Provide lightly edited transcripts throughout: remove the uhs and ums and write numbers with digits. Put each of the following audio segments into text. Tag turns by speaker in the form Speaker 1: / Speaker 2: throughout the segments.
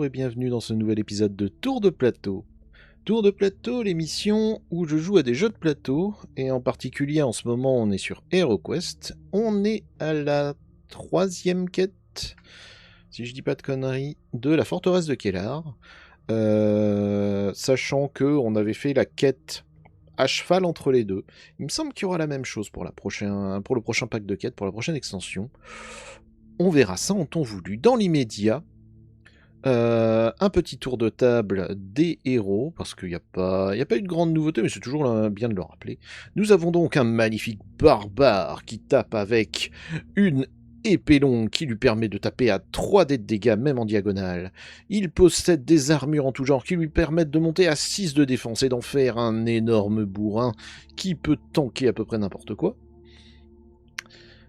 Speaker 1: et bienvenue dans ce nouvel épisode de Tour de Plateau. Tour de Plateau, l'émission où je joue à des jeux de plateau, et en particulier en ce moment on est sur HeroQuest. On est à la 3e quête, si je dis pas de conneries, de la forteresse de Kellar. Sachant que on avait fait la quête à cheval entre les deux. Il me semble qu'il y aura la même chose pour le prochain pack de quêtes, pour la prochaine extension. On verra ça en temps voulu. Dans l'immédiat, un petit tour de table des héros, parce qu'il n'y a pas eu de grande nouveauté, mais c'est toujours bien de le rappeler. Nous avons donc un magnifique barbare qui tape avec une épée longue qui lui permet de taper à 3D de dégâts, même en diagonale. Il possède des armures en tout genre qui lui permettent de monter à 6 de défense et d'en faire un énorme bourrin qui peut tanker à peu près n'importe quoi.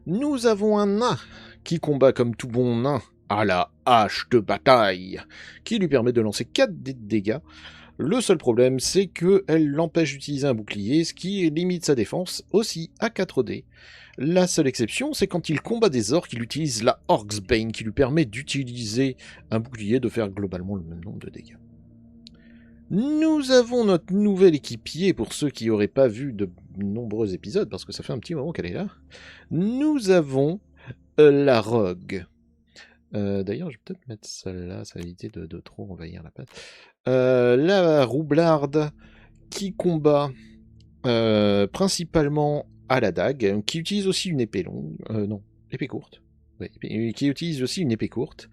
Speaker 1: Nous avons un nain qui combat comme tout bon nain à la hache de bataille, qui lui permet de lancer 4 dés de dégâts. Le seul problème, c'est qu'elle l'empêche d'utiliser un bouclier, ce qui limite sa défense aussi à 4 dés. La seule exception, c'est quand il combat des orques, il utilise la Orc's Bane, qui lui permet d'utiliser un bouclier, de faire globalement le même nombre de dégâts. Nous avons notre nouvel équipier, pour ceux qui n'auraient pas vu de nombreux épisodes, parce que ça fait un petit moment qu'elle est là. Nous avons la Rogue. D'ailleurs, je vais peut-être mettre celle-là, ça va éviter de trop envahir la patte. La roublarde qui combat principalement à la dague, qui utilise aussi une épée longue. Non, épée courte. Ouais, qui utilise aussi une épée courte.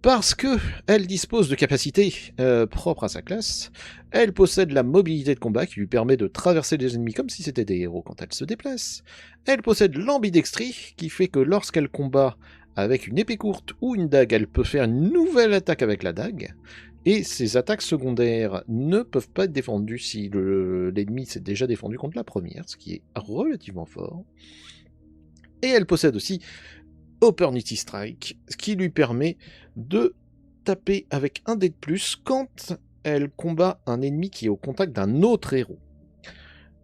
Speaker 1: Parce que elle dispose de capacités propres à sa classe. Elle possède la mobilité de combat qui lui permet de traverser les ennemis comme si c'était des héros quand elle se déplace. Elle possède l'ambidextrie qui fait que lorsqu'elle combat avec une épée courte ou une dague, elle peut faire une nouvelle attaque avec la dague. Et ses attaques secondaires ne peuvent pas être défendues si l'ennemi s'est déjà défendu contre la première, ce qui est relativement fort. Et elle possède aussi Opportunity Strike, ce qui lui permet de taper avec un dé de plus quand elle combat un ennemi qui est au contact d'un autre héros.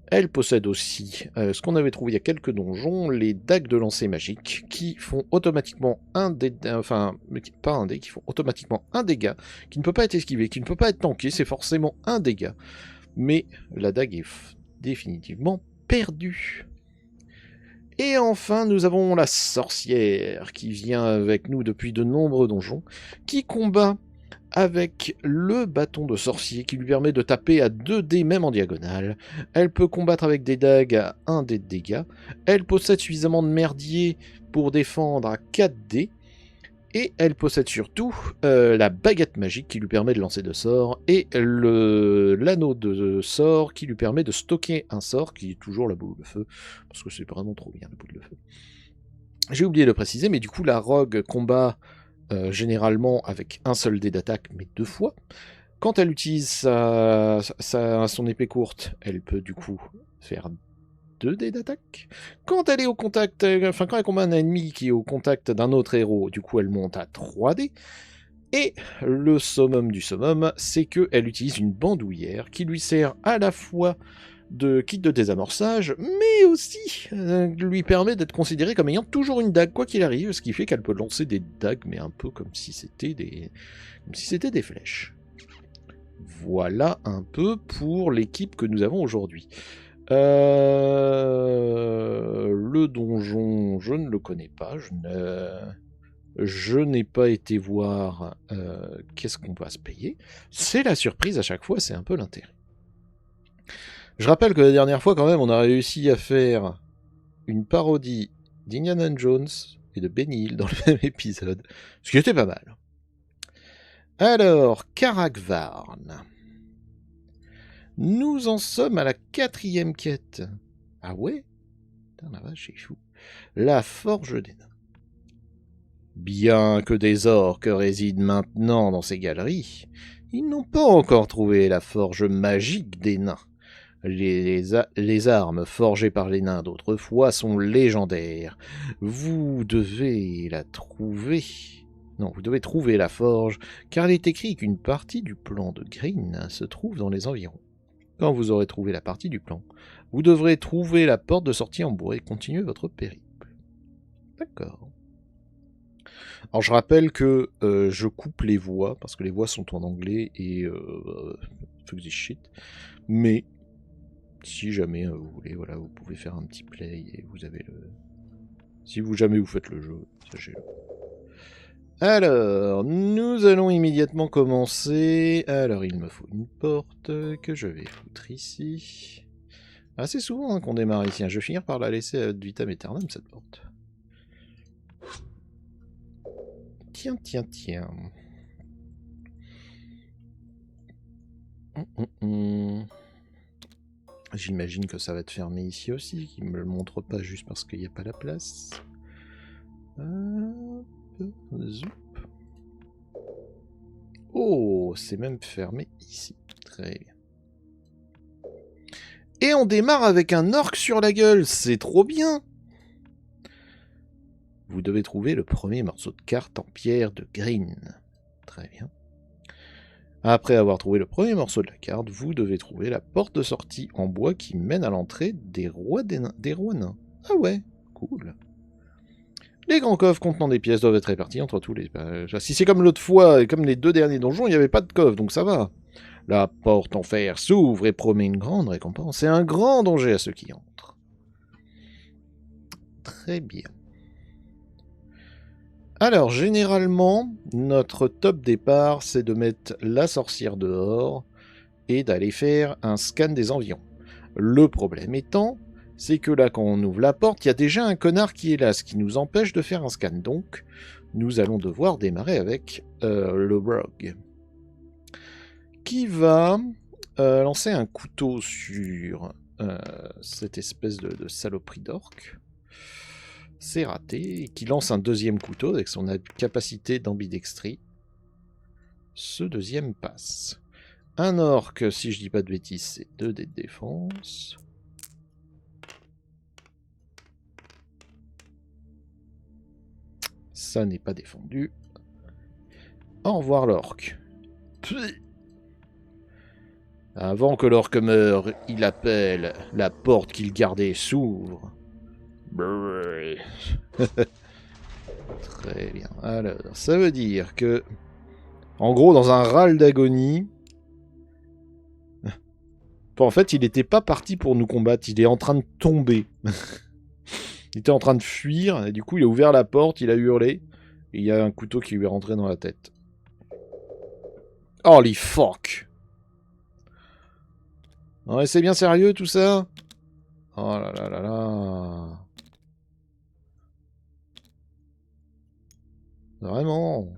Speaker 1: Elle possède aussi ce qu'on avait trouvé il y a quelques donjons, les dagues de lancer magique, qui font automatiquement un dé, enfin, pas un dé, qui font automatiquement un dégât, qui ne peut pas être esquivé, qui ne peut pas être tanké, c'est forcément un dégât. Mais la dague est définitivement perdue. Et enfin, nous avons la sorcière, qui vient avec nous depuis de nombreux donjons, qui combat avec le bâton de sorcier qui lui permet de taper à 2 dés même en diagonale. Elle peut combattre avec des dagues à 1 dé de dégâts. Elle possède suffisamment de merdier pour défendre à 4 dés. Et elle possède surtout la baguette magique qui lui permet de lancer de sorts et l'anneau de sort qui lui permet de stocker un sort qui est toujours la boule de feu, parce que c'est vraiment trop bien la boule de feu. J'ai oublié de préciser, mais du coup la rogue combat généralement avec un seul dé d'attaque, mais 2 fois. Quand elle utilise son épée courte, elle peut du coup faire 2 dés d'attaque. Quand elle est au contact, quand elle combat un ennemi qui est au contact d'un autre héros, du coup elle monte à 3 dés. Et le summum du summum, c'est qu'elle utilise une bandoulière qui lui sert à la fois de kit de désamorçage, mais aussi lui permet d'être considérée comme ayant toujours une dague, quoi qu'il arrive, ce qui fait qu'elle peut lancer des dagues, mais un peu comme si c'était des flèches. Voilà un peu pour l'équipe que nous avons aujourd'hui. Le donjon, je ne le connais pas, je n'ai pas été voir qu'est-ce qu'on va se payer. C'est la surprise à chaque fois, c'est un peu l'intérêt. Je rappelle que la dernière fois, quand même, on a réussi à faire une parodie d'Indiana Jones et de Benny Hill dans le même épisode, ce qui était pas mal. Alors, Karakvarn. Nous en sommes à la 4e quête. Ah ouais? Putain, la vache, c'est fou. La forge des nains. Bien que des orques résident maintenant dans ces galeries, ils n'ont pas encore trouvé la forge magique des nains. Les armes forgées par les nains d'autrefois sont légendaires. Vous devez la trouver. Non, vous devez trouver la forge, car il est écrit qu'une partie du plan de Green se trouve dans les environs. Quand vous aurez trouvé la partie du plan, vous devrez trouver la porte de sortie en bois et continuer votre périple. D'accord. Alors je rappelle que je coupe les voix, parce que les voix sont en anglais et fuck this shit. Mais si jamais vous voulez, voilà, vous pouvez faire un petit play et vous avez le... Si vous jamais vous faites le jeu, sachez-le. Alors, nous allons immédiatement commencer. Alors, il me faut une porte que je vais foutre ici. Assez souvent hein, qu'on démarre ici. Je vais finir par la laisser ad vitam aeternam, cette porte. Tiens, tiens, tiens. J'imagine que ça va être fermé ici aussi, qu'ils me le montrent pas juste parce qu'il n'y a pas la place. Zoup. Oh, c'est même fermé ici. Très bien. Et on démarre avec un orc sur la gueule, c'est trop bien. Vous devez trouver le premier morceau de carte en pierre de Green. Très bien. Après avoir trouvé le premier morceau de la carte, vous devez trouver la porte de sortie en bois qui mène à l'entrée des rois nains. Ah ouais, cool. Les grands coffres contenant des pièces doivent être répartis entre tous les... si c'est comme l'autre fois, et comme les 2 derniers donjons, il n'y avait pas de coffre, donc ça va. La porte en fer s'ouvre et promet une grande récompense et un grand danger à ceux qui entrent. Très bien. Alors, généralement, notre top départ, c'est de mettre la sorcière dehors et d'aller faire un scan des environs. Le problème étant, c'est que là, quand on ouvre la porte, il y a déjà un connard qui est là, ce qui nous empêche de faire un scan. Donc, nous allons devoir démarrer avec le Rogue, qui va lancer un couteau sur cette espèce de saloperie d'orc. C'est raté, et qui lance un deuxième couteau avec son capacité d'ambidextrie. Ce deuxième passe. Un orc, si je dis pas de bêtises, c'est 2 dés de défense. Ça n'est pas défendu. Au revoir l'orc. Avant que l'orc meure, il appelle, la porte qu'il gardait s'ouvre. Très bien. Alors, ça veut dire que, en gros, dans un râle d'agonie, en fait, il n'était pas parti pour nous combattre, il est en train de tomber. Il était en train de fuir, et du coup, il a ouvert la porte, il a hurlé, et il y a un couteau qui lui est rentré dans la tête. Holy fuck! Ouais, c'est bien sérieux tout ça? Oh là là là là. Vraiment.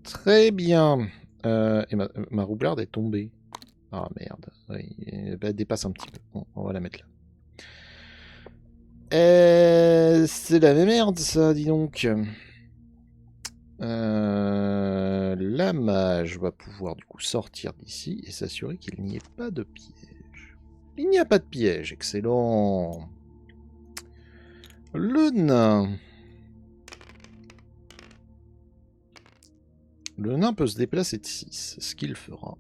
Speaker 1: Très bien. Et ma roublarde est tombée. Ah merde. Oui, elle dépasse un petit peu. Bon, on va la mettre là. C'est la même merde ça, dis donc. La mage va pouvoir du coup sortir d'ici et s'assurer qu'il n'y ait pas de piège. Il n'y a pas de piège, excellent. Le nain. Le nain peut se déplacer de 6, ce qu'il fera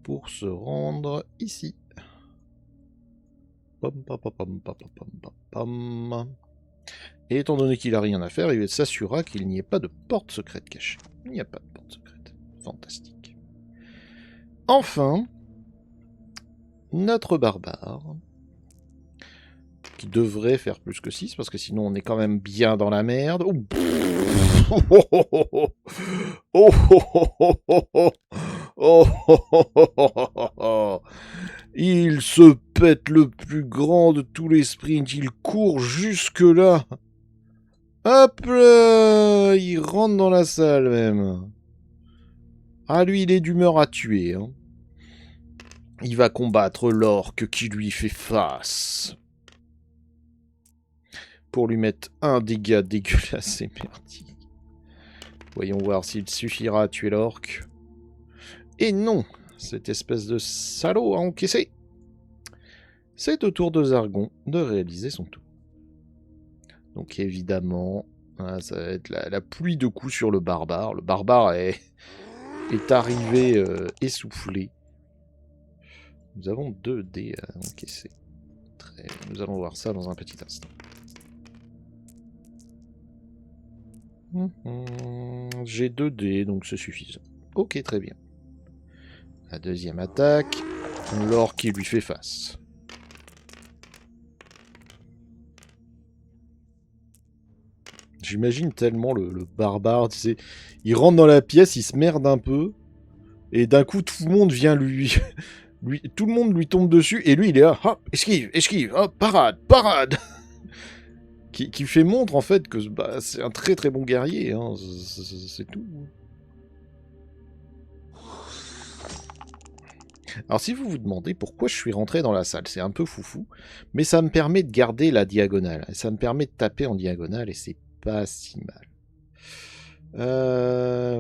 Speaker 1: pour se rendre ici. Et étant donné qu'il n'a rien à faire, il s'assurera qu'il n'y ait pas de porte secrète cachée. Il n'y a pas de porte secrète. Fantastique. Enfin, notre barbare, qui devrait faire plus que 6, parce que sinon on est quand même bien dans la merde. Il se pète le plus grand de tous les sprints, il court jusque là. Hop là, il rentre dans la salle même. Ah lui, il est d'humeur à tuer. Hein. Il va combattre l'orc qui lui fait face. Pour lui mettre un dégât dégueulasse et merdique. Voyons voir s'il suffira à tuer l'orc. Et non, cette espèce de salaud a encaissé. C'est au tour de Zargon de réaliser son tour. Donc évidemment, ça va être la pluie de coups sur le barbare. Le barbare est arrivé essoufflé. Nous avons 2 dés à encaisser. Nous allons voir ça dans un petit instant. J'ai 2 dés, donc c'est suffisant. Ok, très bien. La deuxième attaque, l'orque qui lui fait face. J'imagine tellement le barbare, tu sais, il rentre dans la pièce, il se merde un peu, et d'un coup tout le monde vient tout le monde lui tombe dessus, et lui il est là, hop, esquive, esquive, hop, parade, parade. qui fait montre en fait que bah, c'est un très très bon guerrier, hein, c'est tout. Alors si vous vous demandez pourquoi je suis rentré dans la salle, c'est un peu foufou, mais ça me permet de garder la diagonale, ça me permet de taper en diagonale, et c'est pas si mal.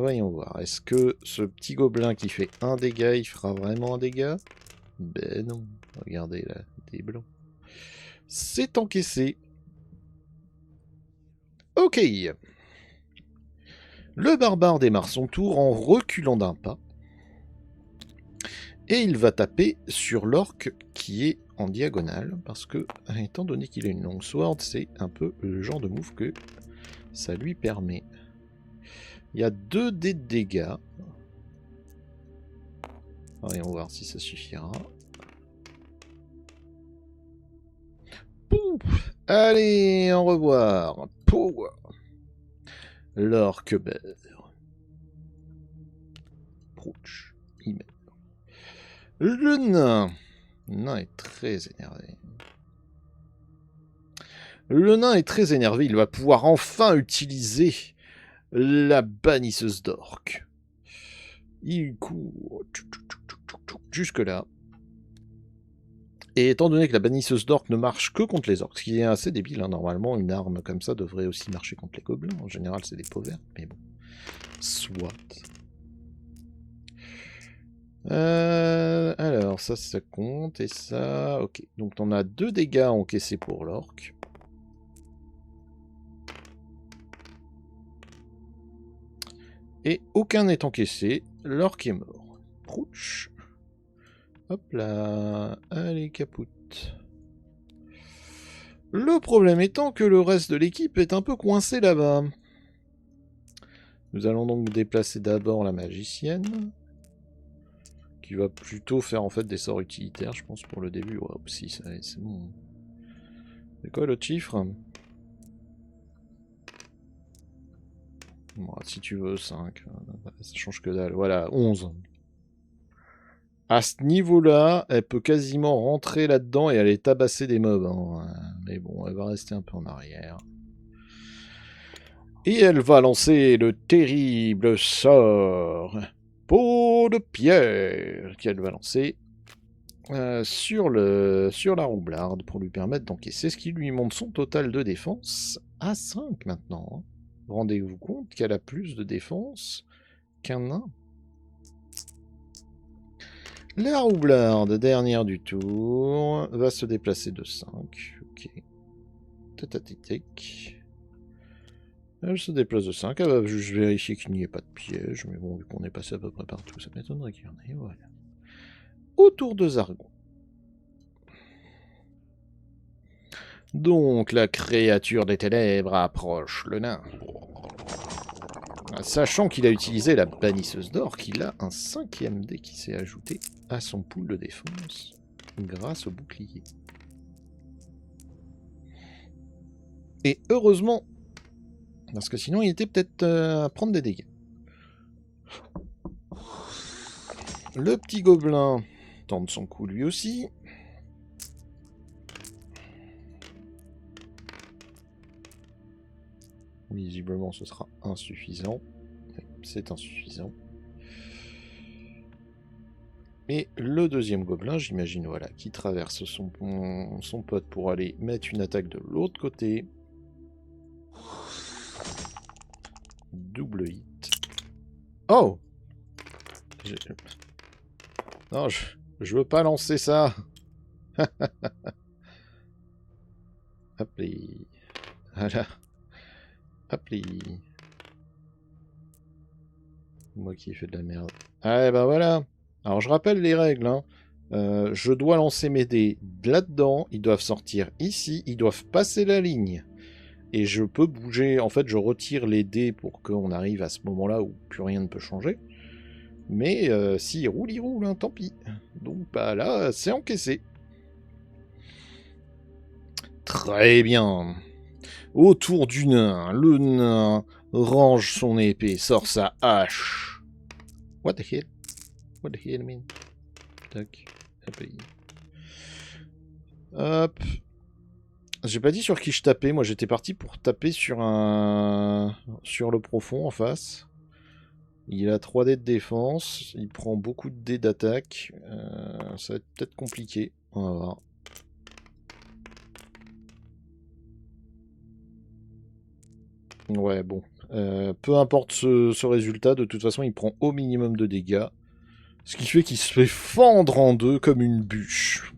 Speaker 1: Voyons voir, est-ce que ce petit gobelin qui fait un dégât, il fera vraiment un dégât? Ben non, regardez là, des blancs. C'est encaissé. Ok. Le barbare démarre son tour en reculant d'un pas. Et il va taper sur l'orque qui est en diagonale, parce que, étant donné qu'il a une longue sword, c'est un peu le genre de move que ça lui permet. Il y a 2 dés de dégâts. Voyons voir si ça suffira. Pouf. Allez, au revoir. Pouf. L'orque meurt. Prouch. Il meurt. Le nain. Le nain est très énervé. Le nain est très énervé. Il va pouvoir enfin utiliser la bannisseuse d'orque. Il court jusque là. Et étant donné que la bannisseuse d'orque ne marche que contre les orques, ce qui est assez débile, hein, normalement une arme comme ça devrait aussi marcher contre les gobelins. En général c'est des peaux vertes, mais bon. Soit. Alors ça compte, et ça... Ok, donc on a 2 dégâts encaissés pour l'orque. Et aucun n'est encaissé, l'orque est mort. Prouch. Hop là, allez capoute. Le problème étant que le reste de l'équipe est un peu coincé là-bas. Nous allons donc déplacer d'abord la magicienne, qui va plutôt faire en fait des sorts utilitaires, je pense, pour le début. Ouais, si, c'est bon. C'est quoi le chiffre? Bon, si tu veux, 5. Ça change que dalle. Voilà, 11. À ce niveau-là, elle peut quasiment rentrer là-dedans et aller tabasser des mobs. Hein. Mais bon, elle va rester un peu en arrière. Et elle va lancer le terrible sort Peau de pierre qu'elle va lancer sur la roublarde pour lui permettre d'encaisser, ce qui lui monte son total de défense à 5 maintenant. Hein. Rendez-vous compte qu'elle a plus de défense qu'un nain. La roublarde, dernière du tour, va se déplacer de 5. Ok. Tatatétique. Elle se déplace de 5. Elle va juste vérifier qu'il n'y ait pas de piège. Mais bon, vu qu'on est passé à peu près partout, ça m'étonnerait qu'il y en ait. Voilà. Autour de Zargon. Donc, la créature des ténèbres approche le nain. Sachant qu'il a utilisé la bannisseuse d'or, qu'il a un 5e dé qui s'est ajouté à son pool de défense grâce au bouclier. Et heureusement, parce que sinon il était peut-être à prendre des dégâts. Le petit gobelin tente son coup lui aussi. Visiblement ce sera insuffisant. C'est insuffisant. Et le deuxième gobelin, j'imagine, voilà, qui traverse son pote pour aller mettre une attaque de l'autre côté. Double hit. Oh! Non, je veux pas lancer ça. Appli. Voilà. Appli. Moi qui ai fait de la merde. Ah, ben voilà. Alors, je rappelle les règles. Hein. Je dois lancer mes dés là-dedans. Ils doivent sortir ici. Ils doivent passer la ligne. Et je peux bouger, en fait je retire les dés pour qu'on arrive à ce moment-là où plus rien ne peut changer. Mais s'il roule, il roule, hein, tant pis. Donc bah là, c'est encaissé. Très bien. Autour du nain, le nain range son épée, sort sa hache. What the hell? What the hell, man? Tac. Hop. J'ai pas dit sur qui je tapais, moi j'étais parti pour taper sur le profond en face. Il a 3 dés de défense, il prend beaucoup de dés d'attaque. Ça va être peut-être compliqué, on va voir. Ouais, bon. Peu importe ce résultat, de toute façon, il prend au minimum de dégâts. Ce qui fait qu'il se fait fendre en deux comme une bûche.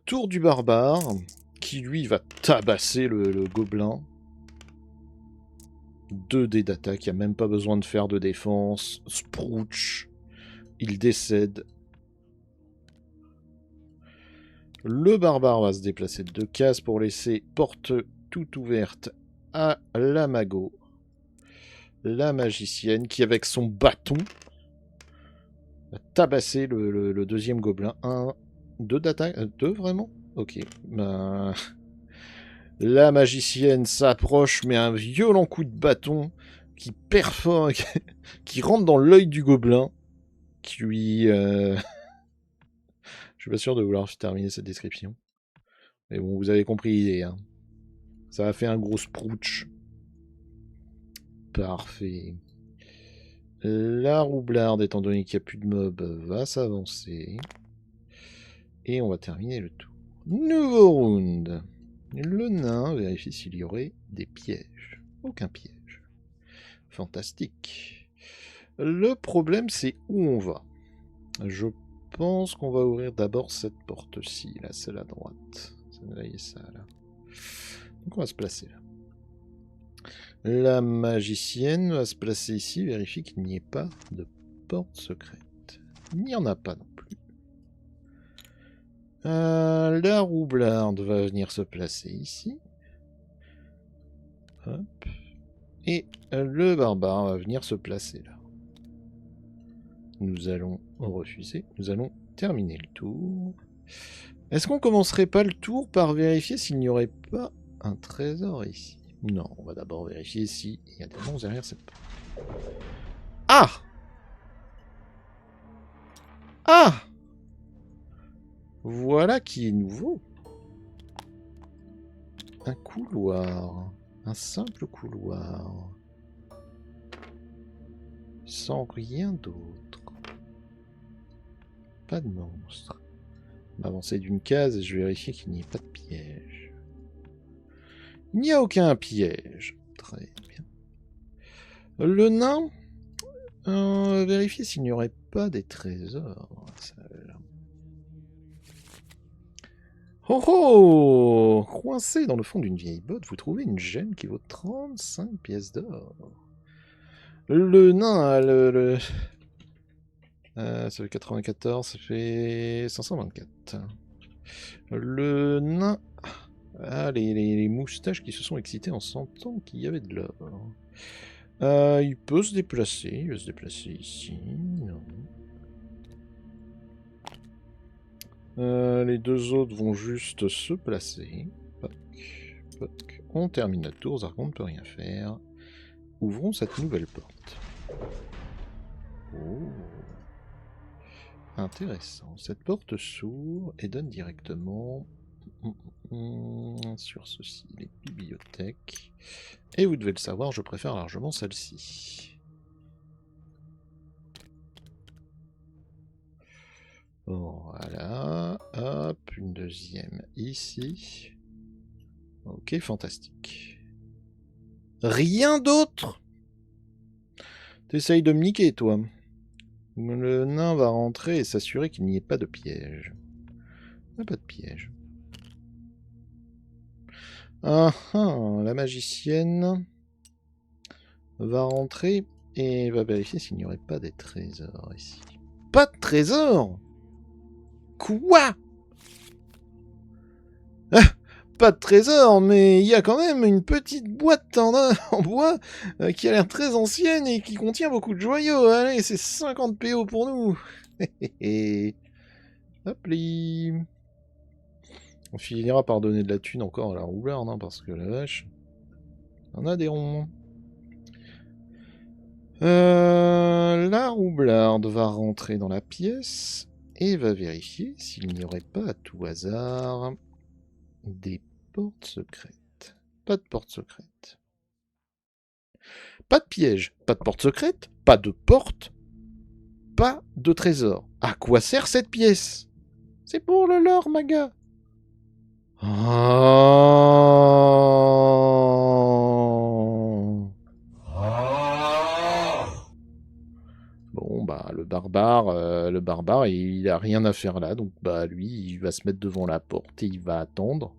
Speaker 1: Tour du barbare, qui lui va tabasser le gobelin. 2 dés d'attaque, il n'y a même pas besoin de faire de défense. Sprouch, il décède. Le barbare va se déplacer de 2 cases pour laisser porte toute ouverte à la mago. La magicienne qui, avec son bâton, va tabasser le deuxième gobelin. 2 d'attaque. 2 vraiment? Ok. La magicienne s'approche, met un violent coup de bâton qui perfore, qui rentre dans l'œil du gobelin, qui lui... Je suis pas sûr de vouloir terminer cette description. Mais bon, vous avez compris l'idée. Hein. Ça a fait un gros sprouch. Parfait. La roublarde, étant donné qu'il n'y a plus de mobs, va s'avancer. Et on va terminer le tour. Nouveau round. Le nain vérifie s'il y aurait des pièges. Aucun piège. Fantastique. Le problème, c'est où on va. Je pense qu'on va ouvrir d'abord cette porte-ci, là, celle à droite. Celle-là et ça, là. Donc on va se placer là. La magicienne va se placer ici, vérifie qu'il n'y ait pas de porte secrète. Il n'y en a pas non plus. La roublarde va venir se placer ici. Hop. Et le barbare va venir se placer là. Nous allons refuser. Nous allons terminer le tour. Est-ce qu'on commencerait pas le tour par vérifier s'il n'y aurait pas un trésor ici? Non, on va d'abord vérifier s'il y a des monstres derrière cette porte. Ah! Ah! Voilà qui est nouveau. Un couloir. Un simple couloir. Sans rien d'autre. Pas de monstre. On va avancer d'une case et je vais vérifier qu'il n'y ait pas de piège. Il n'y a aucun piège. Très bien. Le nain, vérifier s'il n'y aurait pas des trésors. Oh oh! Coincé dans le fond d'une vieille botte, vous trouvez une gemme qui vaut 35 pièces d'or. Le nain a ça fait 94, ça fait 524. Le nain a les moustaches qui se sont excitées en sentant qu'il y avait de l'or. Il peut se déplacer, il va se déplacer ici. Non. Les deux autres vont juste se placer. Poc, poc. On termine notre tour, Zargon ne peut rien faire. Ouvrons cette nouvelle porte. Oh. Intéressant. Cette porte s'ouvre et donne directement sur ceci, les bibliothèques. Et vous devez le savoir, je préfère largement celle-ci. Voilà. Hop, une deuxième ici. Ok, fantastique. Rien d'autre? T'essayes de me niquer, toi. Le nain va rentrer et s'assurer qu'il n'y ait pas de piège. Il n'y a pas de piège. Ah ah, la magicienne va rentrer et va vérifier s'il n'y aurait pas des trésors ici. Pas de trésors! Quoi? Ah, pas de trésor, mais il y a quand même une petite boîte en bois qui a l'air très ancienne et qui contient beaucoup de joyaux. Allez, c'est 50 PO pour nous. Hop li. On finira par donner de la thune encore à la roublarde, hein, parce que la vache, on a des ronds. La roublarde va rentrer dans la pièce et va vérifier s'il n'y aurait pas à tout hasard des portes secrètes. Pas de porte secrète. Pas de piège, pas de porte secrète, pas de porte, pas de trésor. À quoi sert cette pièce? C'est pour le lore, ma gars. Oh. Bon, bah, le barbare, il a rien à faire là, donc bah, lui, il va se mettre devant la porte et il va attendre.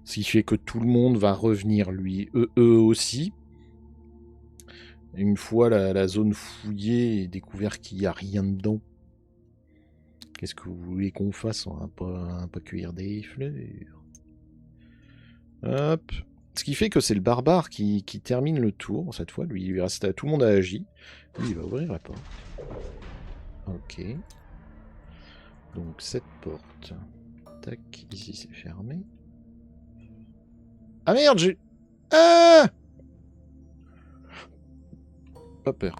Speaker 1: Ce qui fait que tout le monde va revenir, lui, eux aussi. Une fois la zone fouillée et découvert qu'il n'y a rien dedans. Qu'est-ce que vous voulez qu'on fasse? On va pas cueillir des fleurs. Hop. Ce qui fait que c'est le barbare qui termine le tour, cette fois. Lui, il reste tout le monde a agi. Lui, il va ouvrir la porte. Ok. Donc, cette porte. Tac, ici c'est fermé. Ah merde, j'ai... Ah! Pas peur.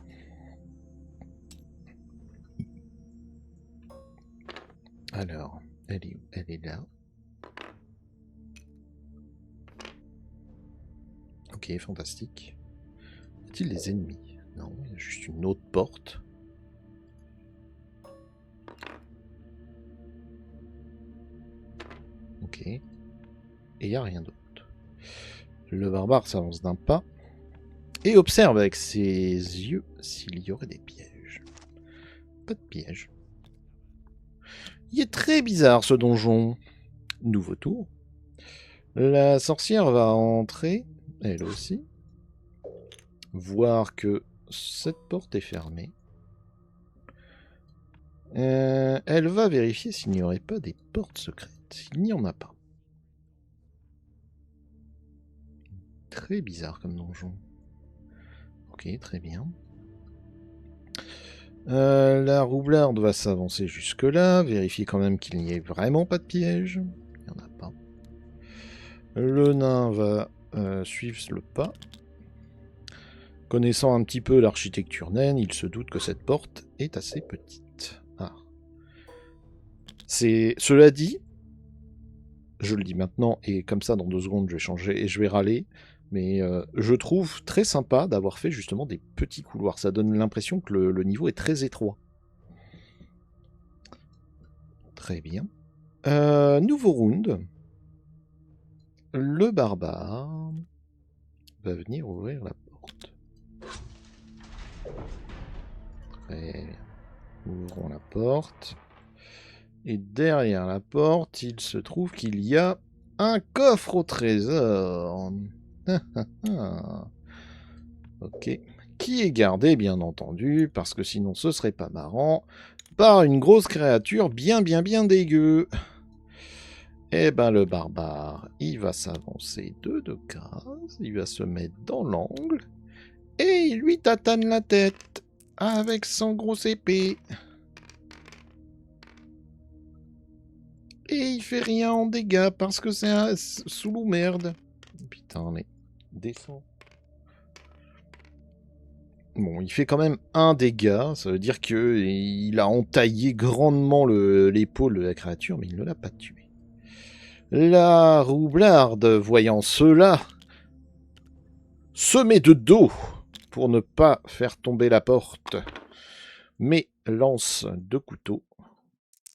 Speaker 1: Alors, elle est où? Elle est là. Ok, fantastique. Y a-t-il des ennemis? Non, il y a juste une autre porte. Ok. Et il n'y a rien d'autre. Le barbare s'avance d'un pas et observe avec ses yeux s'il y aurait des pièges. Pas de piège. Il est très bizarre ce donjon. Nouveau tour. La sorcière va entrer, elle aussi, voir que cette porte est fermée. Elle va vérifier s'il n'y aurait pas des portes secrètes. Il n'y en a pas. Très bizarre comme donjon. Ok, très bien. La roublarde va s'avancer jusque-là, vérifier quand même qu'il n'y ait vraiment pas de piège. Il n'y en a pas. Le nain va suivre le pas. Connaissant un petit peu l'architecture naine, il se doute que cette porte est assez petite. Ah. Cela dit, je le dis maintenant, et comme ça dans 2 secondes je vais changer et je vais râler, mais je trouve très sympa d'avoir fait justement des petits couloirs. Ça donne l'impression que le niveau est très étroit. Très bien. Nouveau round. Le barbare va venir ouvrir la porte. Très bien. Ouvrons la porte. Et derrière la porte, il se trouve qu'il y a un coffre au trésor. Ok. Qui est gardé, bien entendu, parce que sinon ce serait pas marrant, par une grosse créature bien dégueu. Eh ben le barbare, il va s'avancer de cases, il va se mettre dans l'angle, et il lui tatane la tête avec son gros épée. Et il fait rien en dégâts parce que c'est un sous merde. Putain, mais descends. Bon, il fait quand même 1 dégât, ça veut dire qu'il a entaillé grandement l'épaule de la créature, mais il ne l'a pas tué. La roublarde, voyant cela, se met de dos pour ne pas faire tomber la porte, mais lance 2 couteaux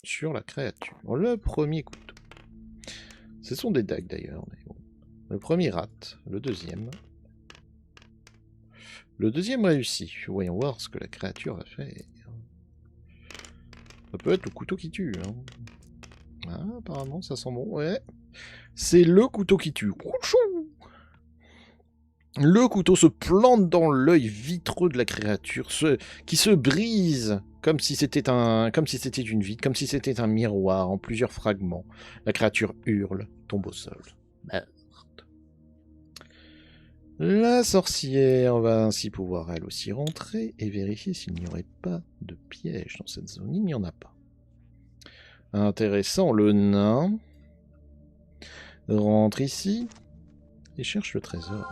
Speaker 1: sur la créature. Le premier couteau. Ce sont des dagues d'ailleurs. Bon. Le premier rate, le deuxième. Le deuxième réussit. Voyons voir ce que la créature va faire. Ça peut être le couteau qui tue. Hein. Ah, apparemment, ça sent bon. Ouais. C'est le couteau qui tue. Le couteau se plante dans l'œil vitreux de la créature, qui se brise comme si c'était une vitre, comme si c'était un miroir en plusieurs fragments. La créature hurle, tombe au sol. Merde. La sorcière va ainsi pouvoir elle aussi rentrer et vérifier s'il n'y aurait pas de piège dans cette zone. Il n'y en a pas. Intéressant, le nain rentre ici et cherche le trésor.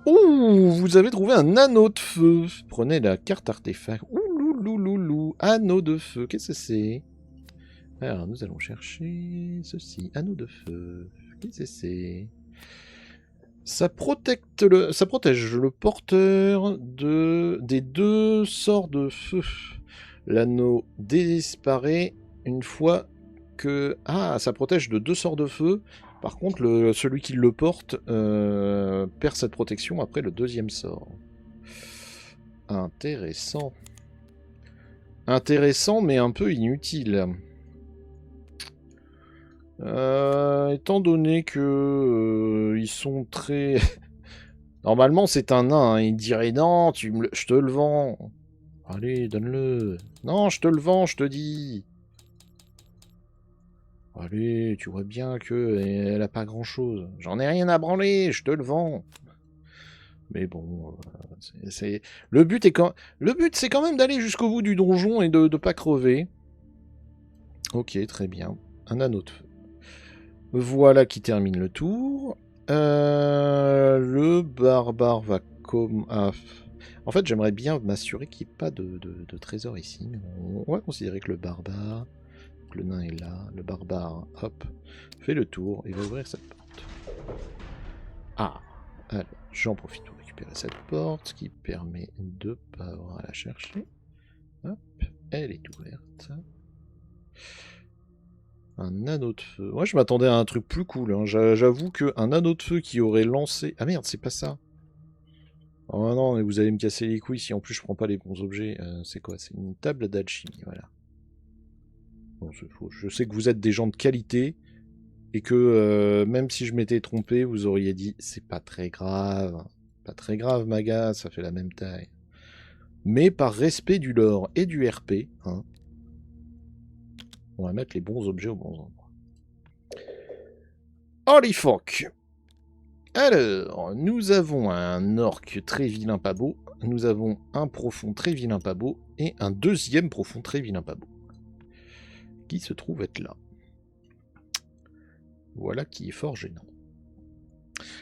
Speaker 1: Ouh, vous avez trouvé un anneau de feu. Prenez la carte artefact. Ouh, louloulou, anneau de feu. Qu'est-ce que c'est? Alors, nous allons chercher ceci. Anneau de feu. Qu'est-ce que c'est? Ça protège le porteur des deux sorts de feu. L'anneau disparaît une fois que... Ah, ça protège de deux sorts de feu. Par contre, celui qui le porte perd cette protection après le deuxième sort. Intéressant. Intéressant, mais un peu inutile. Étant donné que ils sont très... Normalement, c'est un nain. Hein. Il dirait non, je te le vends. Allez, donne-le. Non, je te le vends, je te dis. Allez, tu vois bien que elle a pas grand-chose. J'en ai rien à branler, je te le vends. Mais bon, le but c'est quand même d'aller jusqu'au bout du donjon et de pas crever. Ok, très bien. Un anneau de feu. Voilà qui termine le tour. Le barbare va comme... Ah. En fait, j'aimerais bien m'assurer qu'il n'y ait pas de trésor ici. Mais on va considérer que le barbare... Le nain est là. Le barbare, hop, fait le tour et va ouvrir cette porte. Ah. Alors, j'en profite pour récupérer cette porte, ce qui permet de pas avoir à la chercher. Hop, elle est ouverte. Un anneau de feu. Moi, je m'attendais à un truc plus cool. Hein. J'avoue qu'un anneau de feu qui aurait lancé... Ah merde, c'est pas ça. Oh non, mais vous allez me casser les couilles si en plus je prends pas les bons objets. C'est quoi? C'est une table d'alchimie, voilà. Bon, c'est faux. Je sais que vous êtes des gens de qualité et que même si je m'étais trompé, vous auriez dit c'est pas très grave. Pas très grave, Maga, ça fait la même taille. Mais par respect du lore et du RP, hein, on va mettre les bons objets aux bons endroits. Holy fuck! Alors, nous avons un orc très vilain pas beau, nous avons un profond très vilain pas beau, et un deuxième profond très vilain pas beau. Qui se trouve être là. Voilà qui est fort gênant.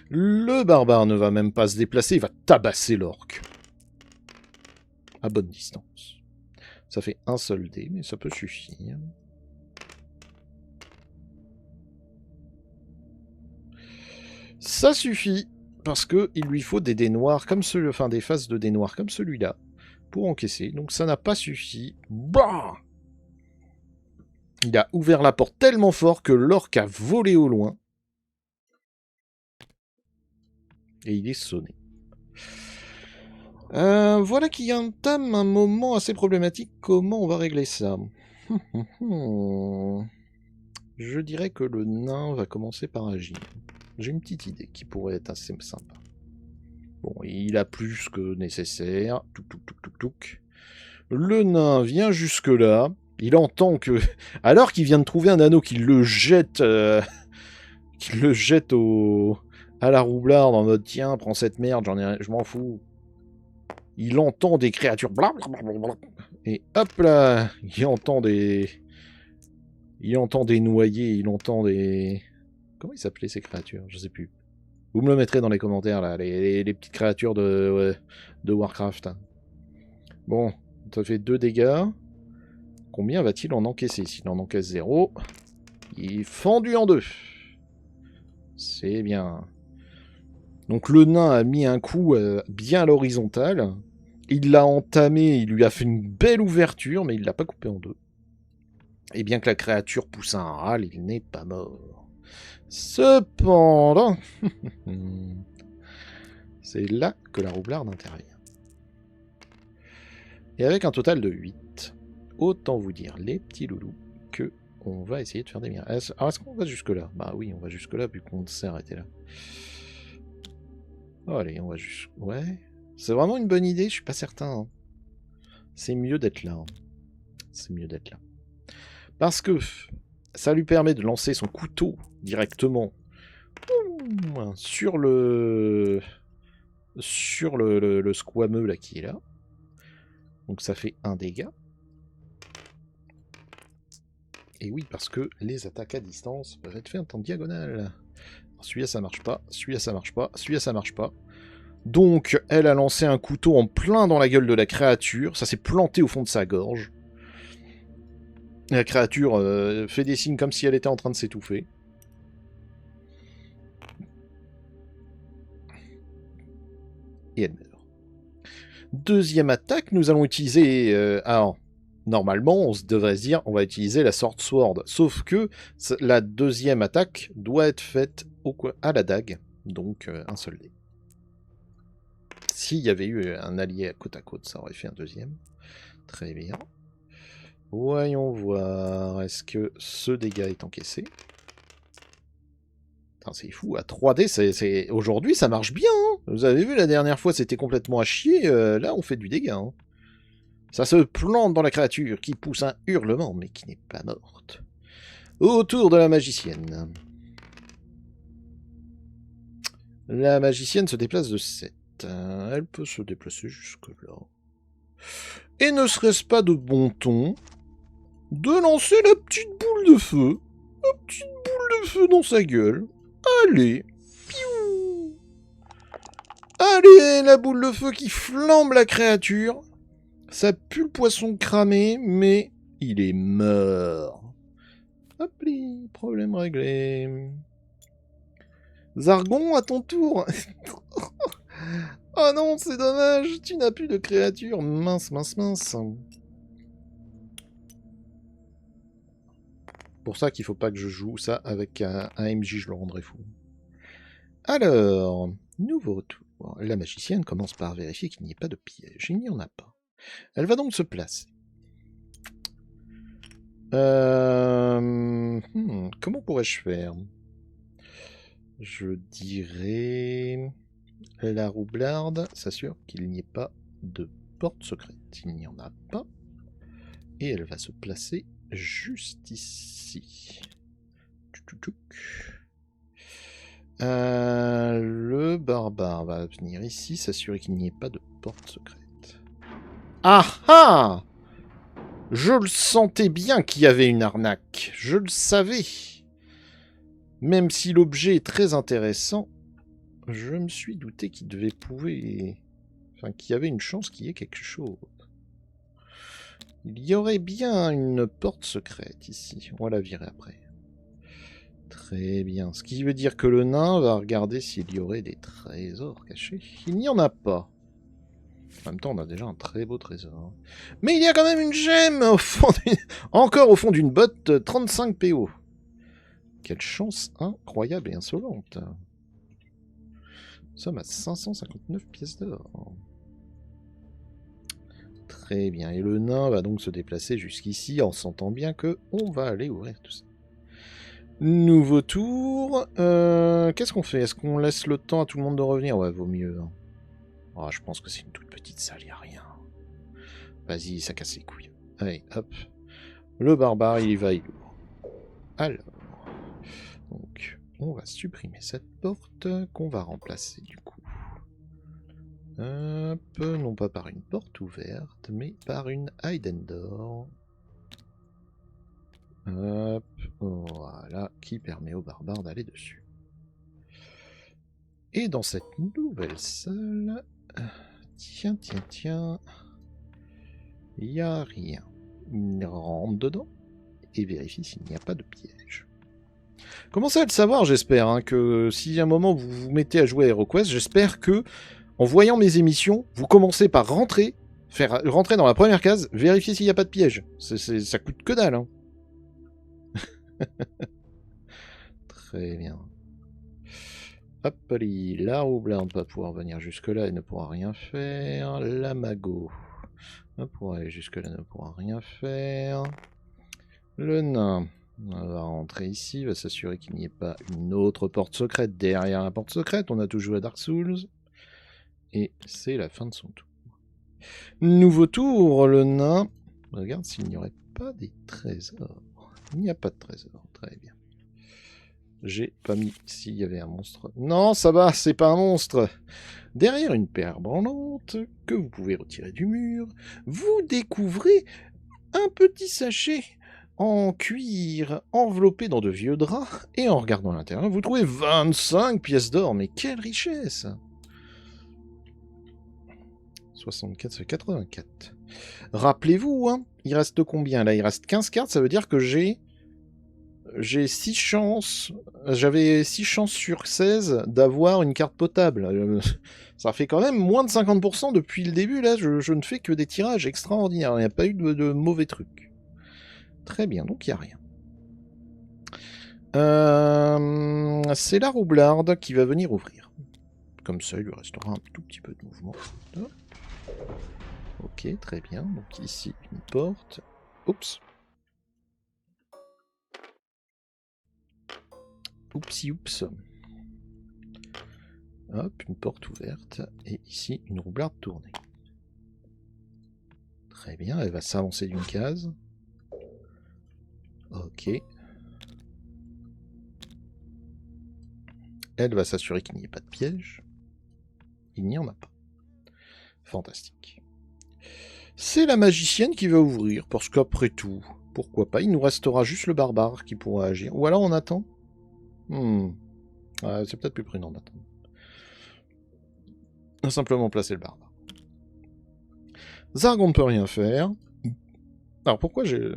Speaker 1: Le barbare ne va même pas se déplacer, il va tabasser l'orc. À bonne distance. Ça fait un seul dé, mais ça peut suffire. Ça suffit, parce que il lui faut des dés noirs comme celui, enfin des faces de dés noirs comme celui-là, pour encaisser. Donc ça n'a pas suffi. Bah! Il a ouvert la porte tellement fort que l'orc a volé au loin. Et il est sonné. Voilà qui entame un moment assez problématique. Comment on va régler ça? Je dirais que le nain va commencer par agir. J'ai une petite idée qui pourrait être assez sympa. Bon, il a plus que nécessaire. Touc, touc, touc, touc, touc. Le nain vient jusque-là. Il entend que... Alors qu'il vient de trouver un anneau, qu'il le jette... qu'il le jette à la roublarde en mode tiens, prends cette merde, je m'en fous. Il entend des créatures blablabla, et hop là, il entend des noyés, il entend des... Comment ils s'appelaient ces créatures? Je sais plus. Vous me le mettrez dans les commentaires là, les petites créatures de Warcraft. Hein. Bon, ça fait 2 dégâts. Combien va-t-il en encaisser? S'il en encaisse 0, il est fendu en 2. C'est bien. Donc le nain a mis un coup bien à l'horizontale. Il l'a entamé, il lui a fait une belle ouverture, mais il l'a pas coupé en 2. Et bien que la créature pousse un râle, il n'est pas mort. Cependant, c'est là que la roublarde intervient. Et avec un total de 8, autant vous dire, les petits loulous, que on va essayer de faire des miracles. Alors, est-ce qu'on va jusque-là? Bah oui, on va jusque-là, vu qu'on s'est arrêté là. Oh, allez, on va juste... Ouais. C'est vraiment une bonne idée, je suis pas certain. Hein. C'est mieux d'être là. Hein. C'est mieux d'être là. Parce que ça lui permet de lancer son couteau directement sur le squameux là qui est là. Donc ça fait un dégât. Et oui, parce que les attaques à distance peuvent être faites en diagonale. Celui-là ça marche pas, celui-là ça marche pas, celui-là ça marche pas. Donc elle a lancé un couteau en plein dans la gueule de la créature, ça s'est planté au fond de sa gorge. La créature fait des signes comme si elle était en train de s'étouffer. Et elle meurt. Deuxième attaque, nous allons utiliser... alors, normalement, on devrait se dire, on va utiliser la Sword Sword. Sauf que la deuxième attaque doit être faite à la dague. Donc, un seul dé. S'il y avait eu un allié à côte, ça aurait fait un deuxième. Très bien. Voyons voir. Est-ce que ce dégât est encaissé? C'est fou, à 3D, aujourd'hui ça marche bien. Hein. Vous avez vu, la dernière fois c'était complètement à chier. Là, on fait du dégât. Hein. Ça se plante dans la créature qui pousse un hurlement, mais qui n'est pas morte. Autour de la magicienne. La magicienne se déplace de 7. Elle peut se déplacer jusque-là. Et ne serait-ce pas de bon ton de lancer la petite boule de feu? La petite boule de feu dans sa gueule. Allez. Piou. Allez, la boule de feu qui flambe la créature. Ça pue le poisson cramé, mais il est mort. Hop, problème réglé. Zargon, à ton tour. Oh non, c'est dommage, tu n'as plus de créature. Mince, mince, mince. Pour ça qu'il faut pas que je joue ça avec un MJ, je le rendrai fou. Alors, nouveau tour. La magicienne commence par vérifier qu'il n'y ait pas de piège. Il n'y en a pas. Elle va donc se placer. Comment pourrais-je faire? Je dirais... La roublarde s'assure qu'il n'y ait pas de porte secrète. Il n'y en a pas. Et elle va se placer juste ici. Le barbare va venir ici, s'assurer qu'il n'y ait pas de porte secrète. Ah ah! Je le sentais bien qu'il y avait une arnaque. Je le savais. Même si l'objet est très intéressant, je me suis douté qu'il devait pouvoir... Enfin, qu'il y avait une chance qu'il y ait quelque chose. Il y aurait bien une porte secrète ici. On va la virer après. Très bien. Ce qui veut dire que le nain va regarder s'il y aurait des trésors cachés. Il n'y en a pas. En même temps, on a déjà un très beau trésor. Mais il y a quand même une gemme au fond encore au fond d'une botte 35 PO. Quelle chance incroyable et insolente. Nous sommes à 559 pièces d'or. Très bien. Et le nain va donc se déplacer jusqu'ici en sentant bien que on va aller ouvrir tout ça. Nouveau tour. Qu'est-ce qu'on fait? Est-ce qu'on laisse le temps à tout le monde de revenir? Ouais, vaut mieux. Hein. Oh, je pense que c'est une toute petite salle, y a rien. Vas-y, ça casse les couilles. Allez, hop. Le barbare, il y va, il ouvre. Alors. Donc, on va supprimer cette porte qu'on va remplacer du coup. Hop, non pas par une porte ouverte, mais par une hidden door. Hop, voilà, qui permet au barbare d'aller dessus. Et dans cette nouvelle salle, tiens, il n'y a rien. Il rentre dedans et vérifie s'il n'y a pas de piège. Commencez à le savoir, j'espère, hein, que si à un moment vous vous mettez à jouer à HeroQuest, j'espère que, en voyant mes émissions, vous commencez par rentrer dans la première case, vérifier s'il n'y a pas de piège. Ça coûte que dalle, hein. Très bien. Hop, la roublarde va pouvoir venir jusque-là et ne pourra rien faire. La mago va pouvoir aller jusque-là, ne pourra rien faire. Le nain va rentrer ici, va s'assurer qu'il n'y ait pas une autre porte secrète derrière la porte secrète. On a tout joué à Dark Souls. Et c'est la fin de son tour. Nouveau tour, le nain. Regarde s'il n'y aurait pas des trésors. Il n'y a pas de trésor, très bien. J'ai pas mis s'il y avait un monstre. Non, ça va, c'est pas un monstre. Derrière une pierre branlante que vous pouvez retirer du mur, vous découvrez un petit sachet en cuir enveloppé dans de vieux draps. Et en regardant l'intérieur, vous trouvez 25 pièces d'or. Mais quelle richesse! 64, ça fait 84. Rappelez-vous, hein, il reste combien là? Il reste 15 cartes, ça veut dire que j'ai 6 chances. J'avais 6 chances sur 16 d'avoir une carte potable. Ça fait quand même moins de 50% depuis le début. Là, je ne fais que des tirages extraordinaires. Il n'y a pas eu de mauvais trucs. Très bien, donc il n'y a rien. C'est la roublarde qui va venir ouvrir. Comme ça, il lui restera un tout petit peu de mouvement. Ok, très bien. Donc ici, une porte. Oups. Oupsi oups. Hop, une porte ouverte. Et ici, une roublarde tournée. Très bien, elle va s'avancer d'une case. Ok. Elle va s'assurer qu'il n'y ait pas de piège. Il n'y en a pas. Fantastique. C'est la magicienne qui va ouvrir, parce qu'après tout, pourquoi pas, il nous restera juste le barbare qui pourra agir. Ou alors on attend. C'est peut-être plus prudent d'attendre. Simplement placer le barbare. Zargon ne peut rien faire. Alors pourquoi je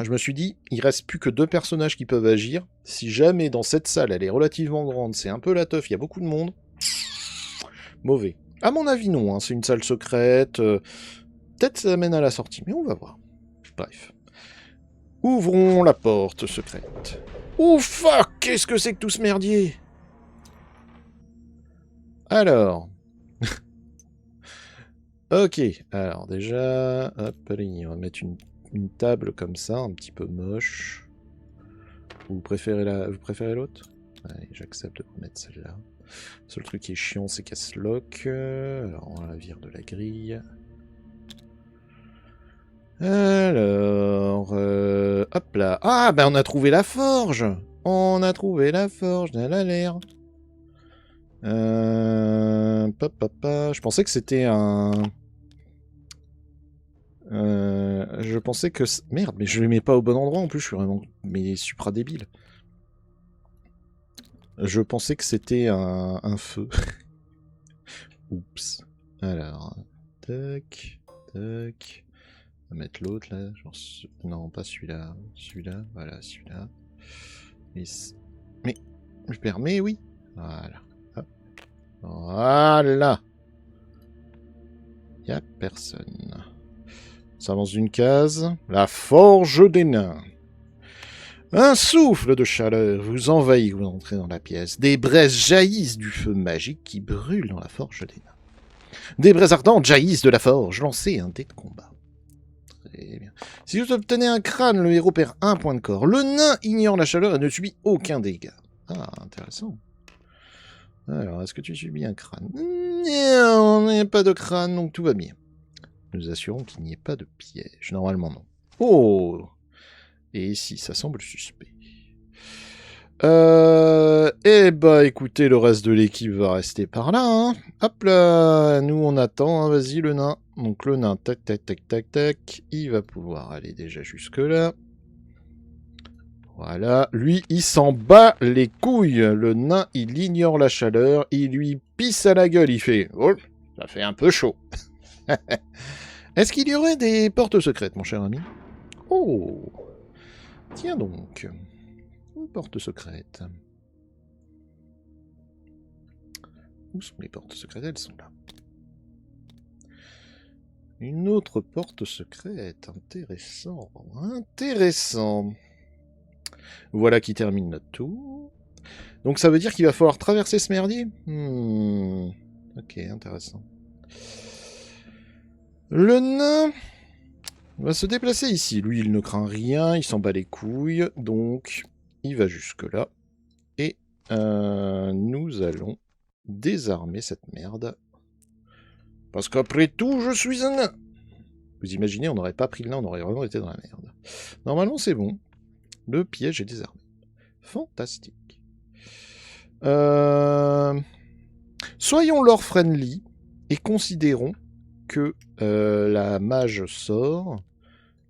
Speaker 1: me suis dit, il reste plus que 2 personnages qui peuvent agir. Si jamais dans cette salle, elle est relativement grande, c'est un peu la teuf, il y a beaucoup de monde. Mauvais. À mon avis, non. Hein, c'est une salle secrète. Peut-être ça mène à la sortie, mais on va voir. Bref. Ouvrons la porte secrète. Oh fuck! Qu'est-ce que c'est que tout ce merdier? Alors. Ok. Alors déjà... Hop, allez, on va mettre une table comme ça, un petit peu moche. Vous préférez l'autre? Allez, j'accepte de vous mettre celle-là. Le seul truc qui est chiant, c'est qu'elle se lock. Alors, on la vire de la grille. Alors... hop là. Ah, ben on a trouvé la forge! On a trouvé la forge, elle a l'air. Je pensais que c'était un... je pensais que... Merde, mais je les mets pas au bon endroit en plus, je suis vraiment... Mais supra débile. Je pensais que c'était un feu. Oups. Alors... Tac... Tac... On va mettre l'autre là. Genre... Non, pas celui-là. Celui-là. Voilà, celui-là. Mais... Je permets, oui. Voilà. Hop. Voilà. Y a personne. Ça avance d'une case. La forge des nains. Un souffle de chaleur vous envahit, vous entrez dans la pièce. Des braises jaillissent du feu magique qui brûle dans la forge des nains. Des braises ardentes jaillissent de la forge. Lancez un dé de combat. Très bien. Si vous obtenez un crâne, le héros perd 1 point de corps. Le nain ignore la chaleur et ne subit aucun dégât. Ah, intéressant. Alors, est-ce que tu subis un crâne? Non, il n'y a pas de crâne, donc tout va bien. Nous assurons qu'il n'y ait pas de piège. Normalement, non. Oh! Et ici, ça semble suspect. Eh bah, écoutez, le reste de l'équipe va rester par là. Hein. Hop là! Nous, on attend. Hein. Vas-y, le nain. Donc, le nain, tac, tac, tac, tac, tac. Il va pouvoir aller déjà jusque-là. Voilà. Lui, il s'en bat les couilles. Le nain, il ignore la chaleur. Il lui pisse à la gueule. Il fait... Oh, ça fait un peu chaud. Est-ce qu'il y aurait des portes secrètes, mon cher ami? Oh! Tiens donc. Une porte secrète. Où sont les portes secrètes? Elles sont là. Une autre porte secrète. Intéressant. Intéressant. Voilà qui termine notre tour. Donc ça veut dire qu'il va falloir traverser ce merdier? Ok, intéressant. Le nain va se déplacer ici. Lui, il ne craint rien, il s'en bat les couilles. Donc, il va jusque là. Et nous allons désarmer cette merde. Parce qu'après tout, je suis un nain. Vous imaginez, on n'aurait pas pris le nain, on aurait vraiment été dans la merde. Normalement, c'est bon. Le piège est désarmé. Fantastique. Soyons lore friendly et considérons que la mage sort,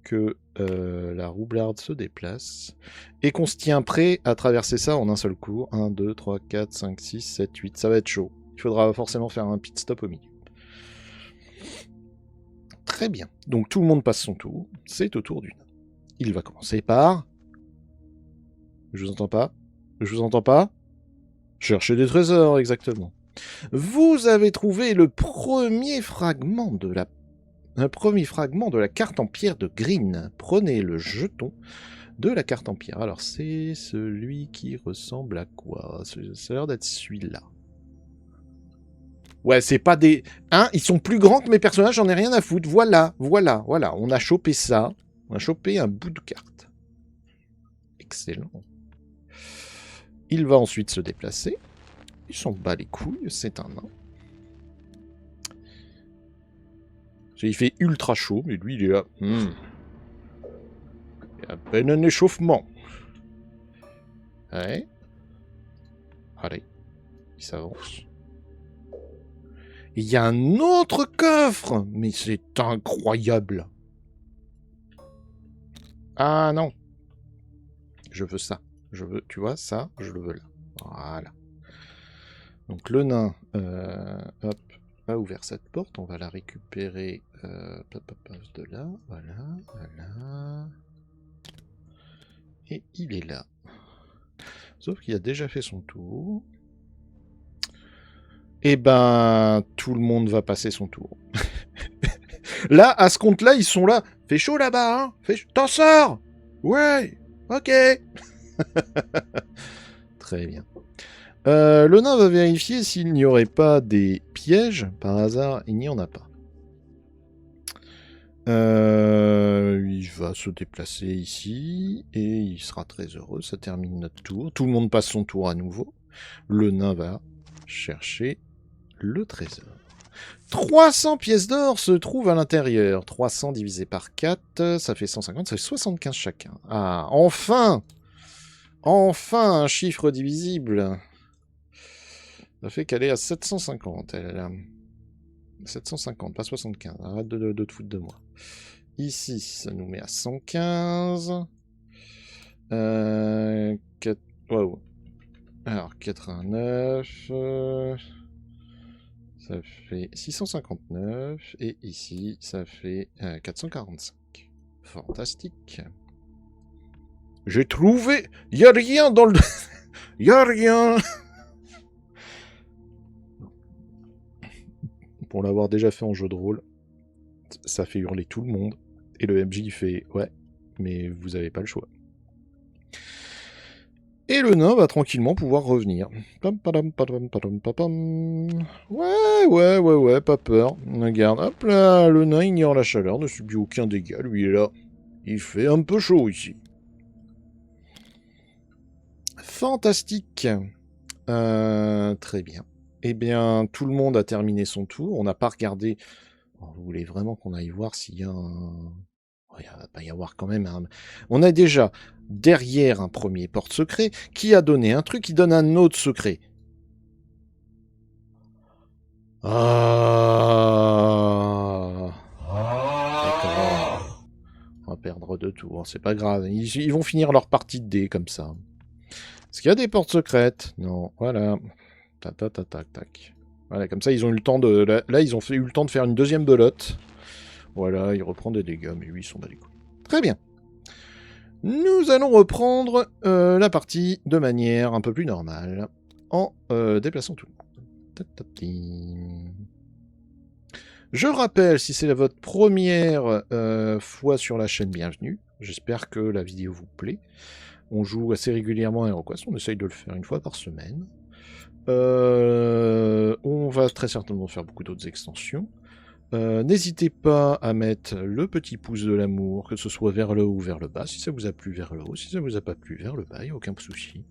Speaker 1: que la roublarde se déplace, et qu'on se tient prêt à traverser ça en un seul coup. 1, 2, 3, 4, 5, 6, 7, 8. Ça va être chaud. Il faudra forcément faire un pit stop au milieu. Très bien. Donc tout le monde passe son tour. C'est au tour du nain. Il va commencer par... Je vous entends pas. Je vous entends pas. Chercher des trésors, exactement. Vous avez trouvé le premier fragment de la carte en pierre de Green. Prenez le jeton de la carte en pierre. Alors, c'est celui qui ressemble à quoi? Ça a l'air d'être celui-là. Ouais, c'est pas des... Hein, ils sont plus grands que mes personnages, j'en ai rien à foutre. Voilà. On a chopé ça. On a chopé un bout de carte. Excellent. Il va ensuite se déplacer. Il s'en bat les couilles, c'est un nain. Il fait ultra chaud, mais lui, il est là. Il y a à peine un échauffement. Ouais. Allez. Il s'avance. Il y a un autre coffre. Mais c'est incroyable. Ah non. Je veux ça. Je veux, tu vois, ça, je le veux là. Voilà. Donc le nain, hop, a ouvert cette porte. On va la récupérer de là. Voilà. Et il est là. Sauf qu'il a déjà fait son tour. Et ben, tout le monde va passer son tour. Là, à ce compte-là, ils sont là. Fait chaud là-bas, hein. T'en sors. Ouais. Ok. Très bien. Le nain va vérifier s'il n'y aurait pas des pièges. Par hasard, il n'y en a pas. Il va se déplacer ici et il sera très heureux. Ça termine notre tour. Tout le monde passe son tour à nouveau. Le nain va chercher le trésor. 300 pièces d'or se trouvent à l'intérieur. 300 divisé par 4, ça fait 150, ça fait 75 chacun. Ah, enfin! Enfin un chiffre divisible. Ça fait qu'elle est à 750, elle. 750, pas 75. Arrête de te foutre de moi. Ici, ça nous met à 115. 4... Wow. Alors, 89. Ça fait 659. Et ici, ça fait 445. Fantastique. J'ai trouvé... Y a rien dans le... Y a rien. Pour l'avoir déjà fait en jeu de rôle, ça fait hurler tout le monde. Et le MJ il fait « Ouais, mais vous avez pas le choix ». Et le nain va tranquillement pouvoir revenir. Ouais, pas peur. Regarde, hop là, le nain ignore la chaleur, ne subit aucun dégât, lui il est là. Il fait un peu chaud ici. Fantastique. Très bien. Eh bien, tout le monde a terminé son tour. On n'a pas regardé... Vous voulez vraiment qu'on aille voir s'il y a un... Il va pas y avoir quand même un... On a déjà derrière un premier porte-secret qui a donné un truc qui donne un autre secret. Ah... D'accord. On va perdre 2 tours, c'est pas grave. Ils vont finir leur partie de dés comme ça. Est-ce qu'il y a des portes secrètes? Non, voilà. Tac. Voilà, comme ça, ils ont eu le temps de... Là, ils ont eu le temps de faire une deuxième belote. Voilà, il reprend des dégâts, mais lui, ils sont bat les couilles. Très bien. Nous allons reprendre la partie de manière un peu plus normale, en déplaçant tout le monde. Je rappelle, si c'est votre première fois sur la chaîne, bienvenue. J'espère que la vidéo vous plaît. On joue assez régulièrement à HeroQuest, on essaye de le faire une fois par semaine. On va très certainement faire beaucoup d'autres extensions. N'hésitez pas à mettre le petit pouce de l'amour, que ce soit vers le haut ou vers le bas, si ça vous a plu vers le haut, si ça vous a pas plu vers le bas, il n'y a aucun souci.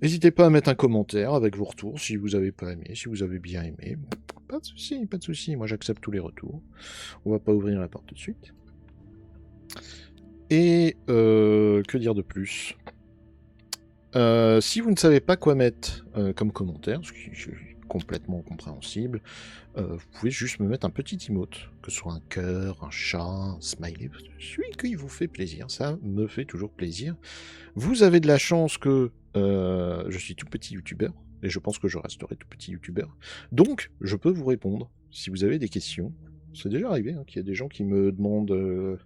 Speaker 1: N'hésitez pas à mettre un commentaire avec vos retours si vous avez pas aimé, si vous avez bien aimé. Pas de souci, pas de souci. Moi, j'accepte tous les retours. On va pas ouvrir la porte tout de suite. Et que dire de plus? Si vous ne savez pas quoi mettre comme commentaire, ce qui est complètement compréhensible, vous pouvez juste me mettre un petit emote, que ce soit un cœur, un chat, un smiley, celui qui vous fait plaisir, ça me fait toujours plaisir. Vous avez de la chance que je suis tout petit youtubeur, et je pense que je resterai tout petit youtubeur, donc je peux vous répondre si vous avez des questions. C'est déjà arrivé qu'il y a des gens qui me demandent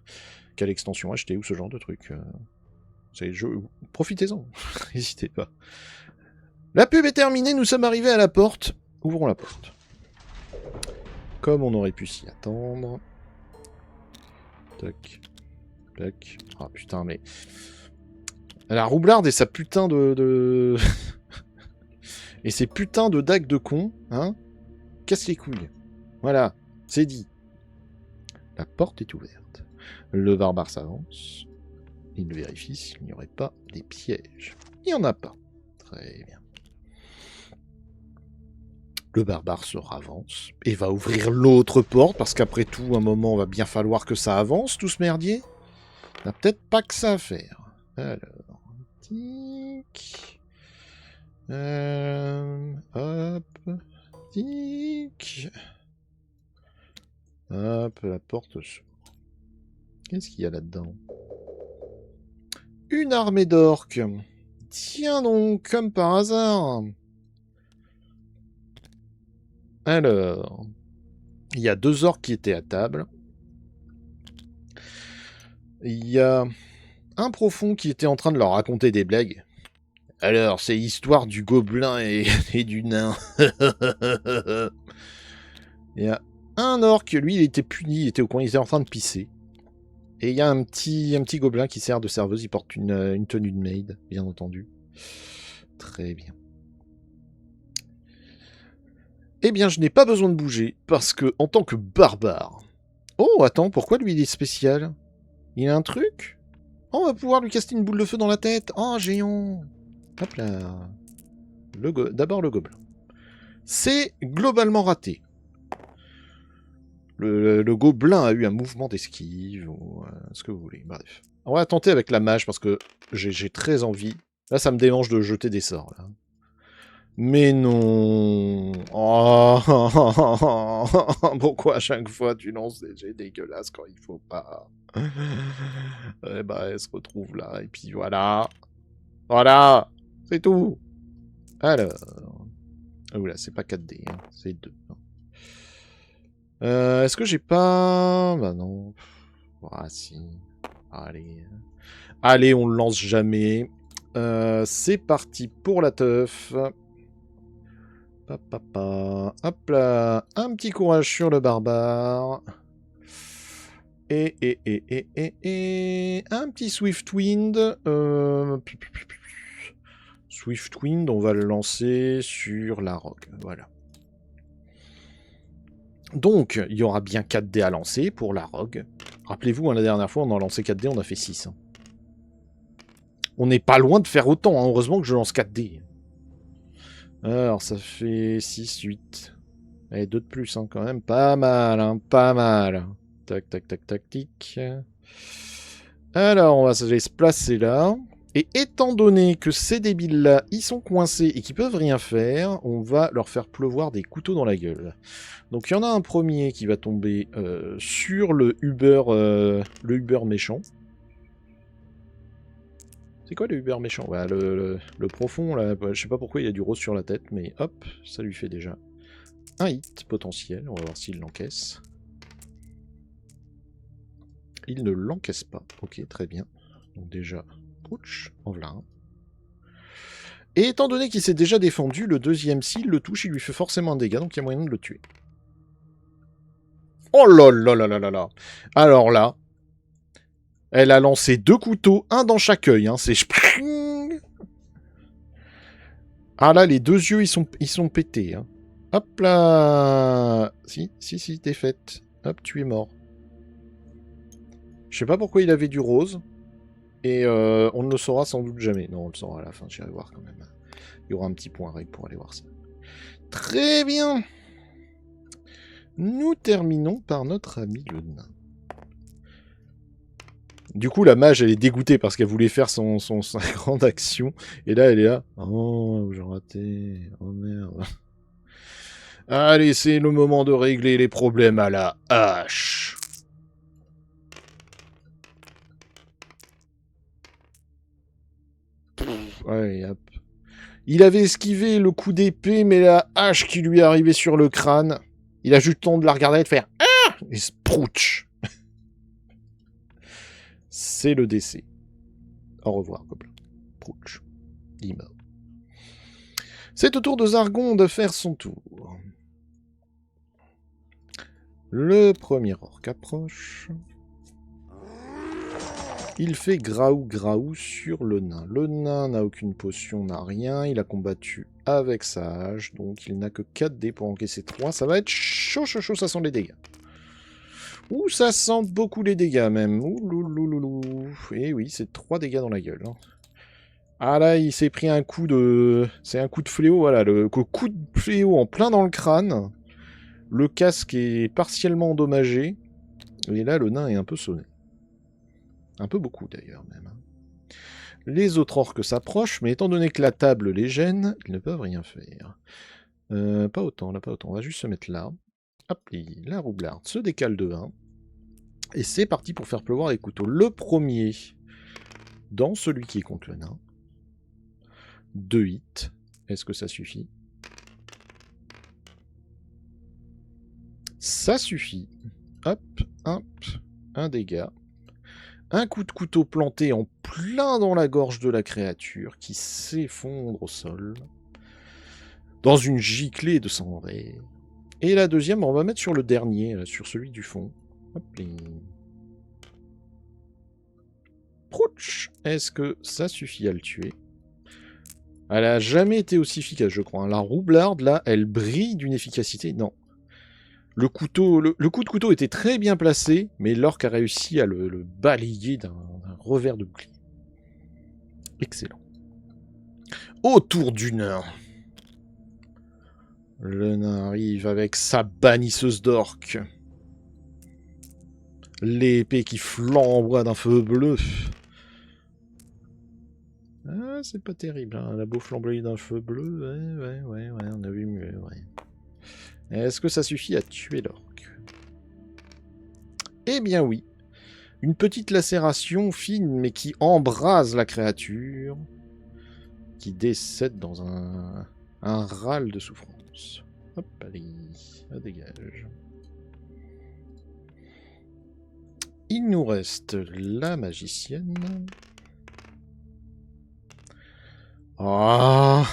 Speaker 1: quelle extension acheter ou ce genre de truc. Profitez-en, n'hésitez pas. La pub est terminée, nous sommes arrivés à la porte. Ouvrons la porte. Comme on aurait pu s'y attendre. Tac. Tac. Ah putain, mais... La roublarde et sa putain de... et ses putains de dagues de con, hein, casse les couilles. Voilà, c'est dit. La porte est ouverte. Le barbare s'avance. Il vérifie s'il n'y aurait pas des pièges. Il n'y en a pas. Très bien. Le barbare se ravance et va ouvrir l'autre porte, parce qu'après tout, à un moment, il va bien falloir que ça avance, tout ce merdier. Il n'a peut-être pas que ça à faire. Alors, tic. Hop. Tic. Hop, la porte s'ouvre. Qu'est-ce qu'il y a là-dedans? Une armée d'orques. Tiens donc, comme par hasard. Alors, il y a 2 orques qui étaient à table. Il y a un profond qui était en train de leur raconter des blagues. Alors, c'est l'histoire du gobelin et du nain. Il y a un orc, lui, il était puni, il était au coin, il était en train de pisser. Et il y a un petit gobelin qui sert de serveuse, il porte une tenue de maid, bien entendu. Très bien. Eh bien, je n'ai pas besoin de bouger, parce que, en tant que barbare... Oh, attends, pourquoi lui, il est spécial? Il a un truc? Oh, on va pouvoir lui caster une boule de feu dans la tête. Oh, géant. Hop là. D'abord le gobelin. C'est globalement raté. Le gobelin a eu un mouvement d'esquive, ou ce que vous voulez. Bref. On va tenter avec la mage, parce que j'ai très envie. Là, ça me démange de jeter des sorts, là. Mais non. Oh. Pourquoi à chaque fois tu lances des jets dégueulasses quand il faut pas? Eh ben, elle se retrouve là, et puis voilà. Voilà. C'est tout. Alors. Oula, c'est pas 4D, hein, c'est 2. Est-ce que j'ai pas... Bah non. Ah si. Allez. Allez, on le lance jamais. C'est parti pour la teuf. Hop là. Un petit courage sur le barbare. Et un petit Swiftwind. Swiftwind, on va le lancer sur la rogue. Voilà. Donc, il y aura bien 4 dés à lancer pour la rogue. Rappelez-vous, la dernière fois, on en a lancé 4 dés, on a fait 6. On n'est pas loin de faire autant, hein. Heureusement que je lance 4 dés. Alors, ça fait 6, 8. Et 2 de plus, hein, quand même. Pas mal, hein, pas mal. Tac, tac, tac, tac, tic. Alors, on va se placer là. Et étant donné que ces débiles-là, ils sont coincés et qu'ils peuvent rien faire, on va leur faire pleuvoir des couteaux dans la gueule. Donc il y en a un premier qui va tomber sur le Uber méchant. C'est quoi le Uber méchant? Voilà, le profond, là, je sais pas pourquoi il a du rose sur la tête, mais hop, ça lui fait déjà un hit potentiel. On va voir s'il l'encaisse. Il ne l'encaisse pas. Ok, très bien. Donc déjà... Ouch, en voilà un. Et étant donné qu'il s'est déjà défendu, le deuxième, s'il le touche, il lui fait forcément un dégât, donc il y a moyen de le tuer. Oh là là là là là là. Alors là, elle a lancé 2 couteaux, un dans chaque œil, hein, c'est... Ah là, les 2 yeux, ils sont pétés, hein. Hop là. Si, t'es faite. Hop, tu es mort. Je sais pas pourquoi il avait du rose. Et on ne le saura sans doute jamais. Non, on le saura à la fin, j'irai voir quand même. Il y aura un petit point règle pour aller voir ça. Très bien. Nous terminons par notre ami le nain. Du coup, la mage, elle est dégoûtée parce qu'elle voulait faire sa grande action. Et là, elle est là. Oh, j'ai raté. Oh merde. Allez, c'est le moment de régler les problèmes à la hache. Ouais, hop. Il avait esquivé le coup d'épée, mais la hache qui lui est arrivée sur le crâne, il a juste le temps de la regarder et de faire ah et sprouch. C'est le décès. Au revoir, Gobelin. Prouch. Il est mort. C'est au tour de Zargon de faire son tour. Le premier orc approche. Il fait graou-graou sur le nain. Le nain n'a aucune potion, n'a rien. Il a combattu avec sa hache, donc il n'a que 4 dés pour encaisser 3. Ça va être chaud, chaud, chaud, ça sent les dégâts. Ouh, ça sent beaucoup les dégâts même. Ouh, louloulou. Et oui, c'est 3 dégâts dans la gueule. Hein. Ah là, il s'est pris un coup de... C'est un coup de fléau, voilà. Le coup de fléau en plein dans le crâne. Le casque est partiellement endommagé. Et là, le nain est un peu sonné. Un peu beaucoup d'ailleurs même. Les autres orques s'approchent, mais étant donné que la table les gêne, ils ne peuvent rien faire. Pas autant, là pas autant. On va juste se mettre là. Hop, la roublarde se décale de 1. Et c'est parti pour faire pleuvoir les couteaux. Le premier, dans celui qui est contre le nain. 2 hits. Est-ce que ça suffit? Ça suffit. Hop, hop, un dégât. Un coup de couteau planté en plein dans la gorge de la créature qui s'effondre au sol. Dans une giclée de sang vert. Et la deuxième, on va mettre sur le dernier, sur celui du fond. Hop, Prouch. Est-ce que ça suffit à le tuer? Elle a jamais été aussi efficace, je crois. La roublarde, là, elle brille d'une efficacité. Non. Le couteau, le coup de couteau était très bien placé, mais l'orque a réussi à le balayer d'un revers de bouclier. Excellent. Autour du nain. Le nain arrive avec sa bannisseuse d'orque. L'épée qui flamboie d'un feu bleu. Ah, c'est pas terrible, hein. Elle a beau flamboyer d'un feu bleu. Ouais, on a vu mieux, ouais. Est-ce que ça suffit à tuer l'orque? Eh bien oui. Une petite lacération fine, mais qui embrase la créature, qui décède dans un râle de souffrance. Hop, allez, ça dégage. Il nous reste la magicienne. Ah,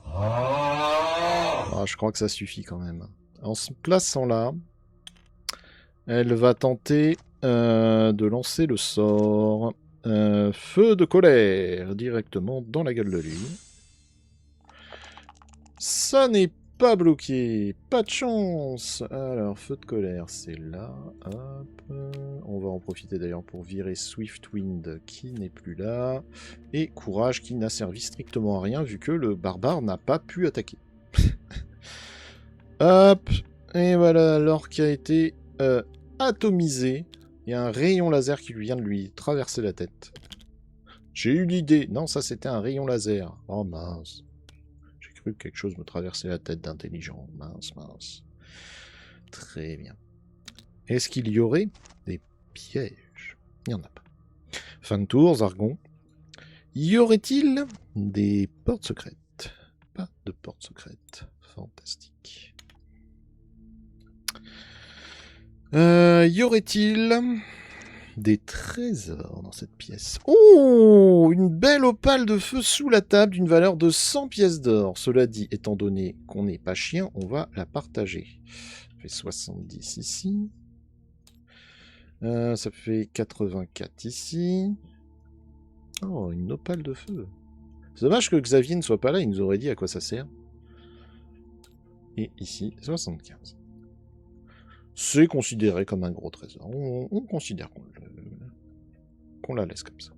Speaker 1: ah, je crois que ça suffit quand même. En se plaçant là, elle va tenter de lancer le sort. Feu de colère directement dans la gueule de lui. Ça n'est pas bloqué. Pas de chance. Alors, feu de colère, c'est là. Hop. On va en profiter d'ailleurs pour virer Swiftwind qui n'est plus là. Et Courage qui n'a servi strictement à rien vu que le barbare n'a pas pu attaquer. Hop. Et voilà, l'orque a été atomisé. Il y a un rayon laser qui vient de lui traverser la tête. J'ai eu l'idée. Non, ça c'était un rayon laser. Oh mince. J'ai cru que quelque chose me traversait la tête d'intelligent. Mince, mince. Très bien. Est-ce qu'il y aurait des pièges? Il n'y en a pas. Fin de tour, Zargon. Y aurait-il des portes secrètes? Pas de portes secrètes. Fantastique. Y aurait-il des trésors dans cette pièce? Oh, une belle opale de feu sous la table d'une valeur de 100 pièces d'or. Cela dit, étant donné qu'on n'est pas chien, on va la partager. Ça fait 70 ici. Ça fait 84 ici. Oh, une opale de feu. C'est dommage que Xavier ne soit pas là, il nous aurait dit à quoi ça sert. Et ici, 75. C'est considéré comme un gros trésor. On considère qu'on la laisse comme ça.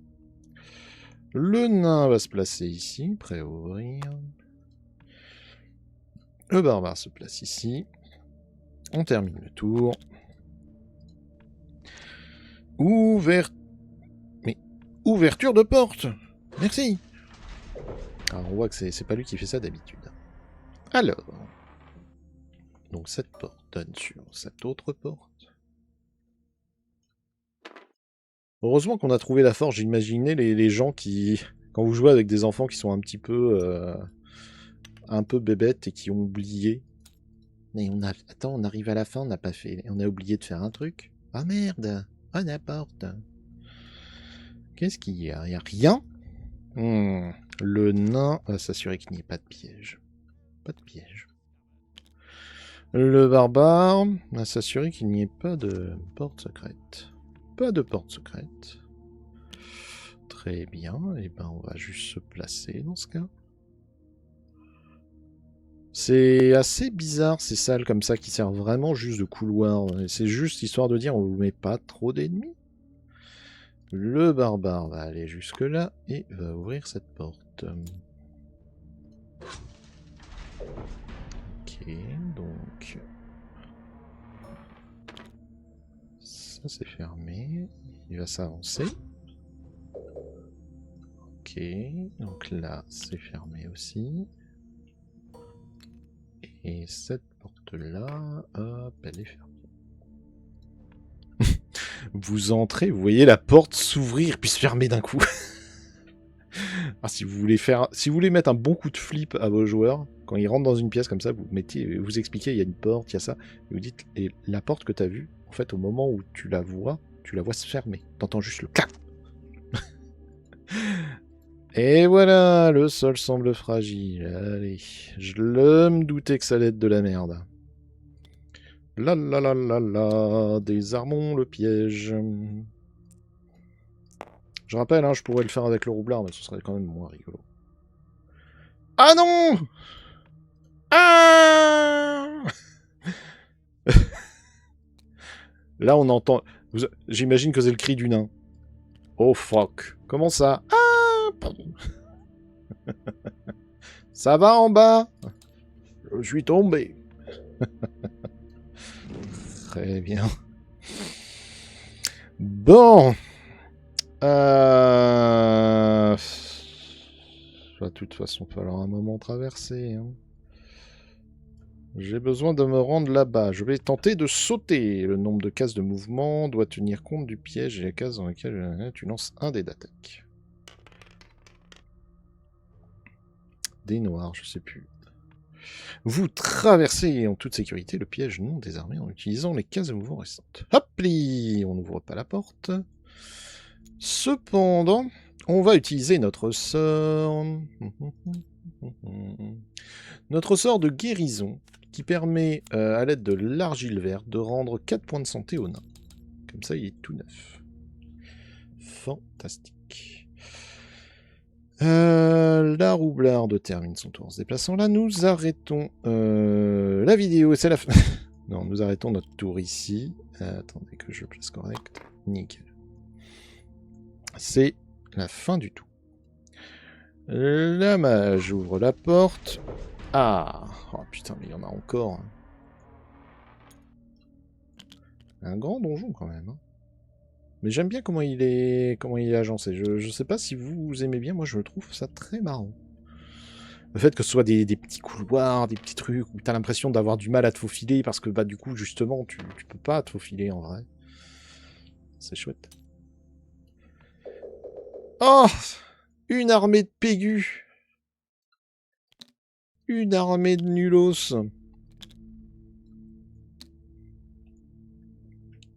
Speaker 1: Le nain va se placer ici, prêt à ouvrir. Le barbare se place ici. On termine le tour. Mais ouverture de porte. Merci. Alors on voit que c'est pas lui qui fait ça d'habitude. Alors. Donc cette porte donne sur cette autre porte. Heureusement qu'on a trouvé la forge. Imaginez les gens qui... Quand vous jouez avec des enfants qui sont un peu bébêtes et qui ont oublié. Mais attends, on arrive à la fin, on n'a pas fait... On a oublié de faire un truc. Ah merde. Ah n'importe. Qu'est-ce qu'il y a? Il n'y a rien. Le nain va s'assurer qu'il n'y ait pas de piège. Pas de piège. Le barbare va s'assurer qu'il n'y ait pas de porte secrète. Pas de porte secrète. Très bien. Et ben on va juste se placer dans ce cas. C'est assez bizarre ces salles comme ça qui servent vraiment juste de couloir. C'est juste histoire de dire on vous met pas trop d'ennemis. Le barbare va aller jusque là et va ouvrir cette porte. Ok, donc... Ça c'est fermé. Il va s'avancer. Ok, donc là c'est fermé aussi. Et cette porte-là, hop, elle est fermée. Vous entrez, vous voyez la porte s'ouvrir puis se fermer d'un coup. Alors, si vous voulez mettre un bon coup de flip à vos joueurs, quand ils rentrent dans une pièce comme ça, vous expliquez, il y a une porte, il y a ça, et vous dites, et la porte que tu as vue, en fait, au moment où tu la vois se fermer. T'entends juste le clac. Et voilà, le sol semble fragile. Allez, je me doutais que ça allait être de la merde. La la la la la, désarmons le piège. Je rappelle, hein, je pourrais le faire avec le roublard, mais ce serait quand même moins rigolo. Ah non! Ah! Là, on entend... J'imagine que c'est le cri du nain. Oh fuck. Comment ça? Ah! Ça va en bas? Je suis tombé. Très bien. Bon. Va de toute façon falloir un moment traverser. Hein. J'ai besoin de me rendre là-bas. Je vais tenter de sauter. Le nombre de cases de mouvement doit tenir compte du piège et les cases dans lesquelles tu lances un dé d'attaque. Des noirs, je sais plus. Vous traversez en toute sécurité le piège non désarmé en utilisant les cases de mouvement restantes. Hop, on n'ouvre pas la porte. Cependant, on va utiliser notre sort. Notre sort de guérison qui permet, à l'aide de l'argile verte, de rendre 4 points de santé au nain. Comme ça, il est tout neuf. Fantastique. La roublarde termine son tour en se déplaçant là. Nous arrêtons la vidéo. C'est la fin. Non, nous arrêtons notre tour ici. Attendez que je place correct. Nickel. C'est la fin du tout. La mage ouvre la porte. Ah! Oh putain, mais il y en a encore. Un grand donjon quand même. Hein. Mais j'aime bien comment il est agencé. Je sais pas si vous aimez bien, moi je trouve ça très marrant. Le fait que ce soit des petits couloirs, des petits trucs où t'as l'impression d'avoir du mal à te faufiler parce que bah du coup justement tu peux pas te faufiler en vrai. C'est chouette. Oh! Une armée de pégus! Une armée de nulos!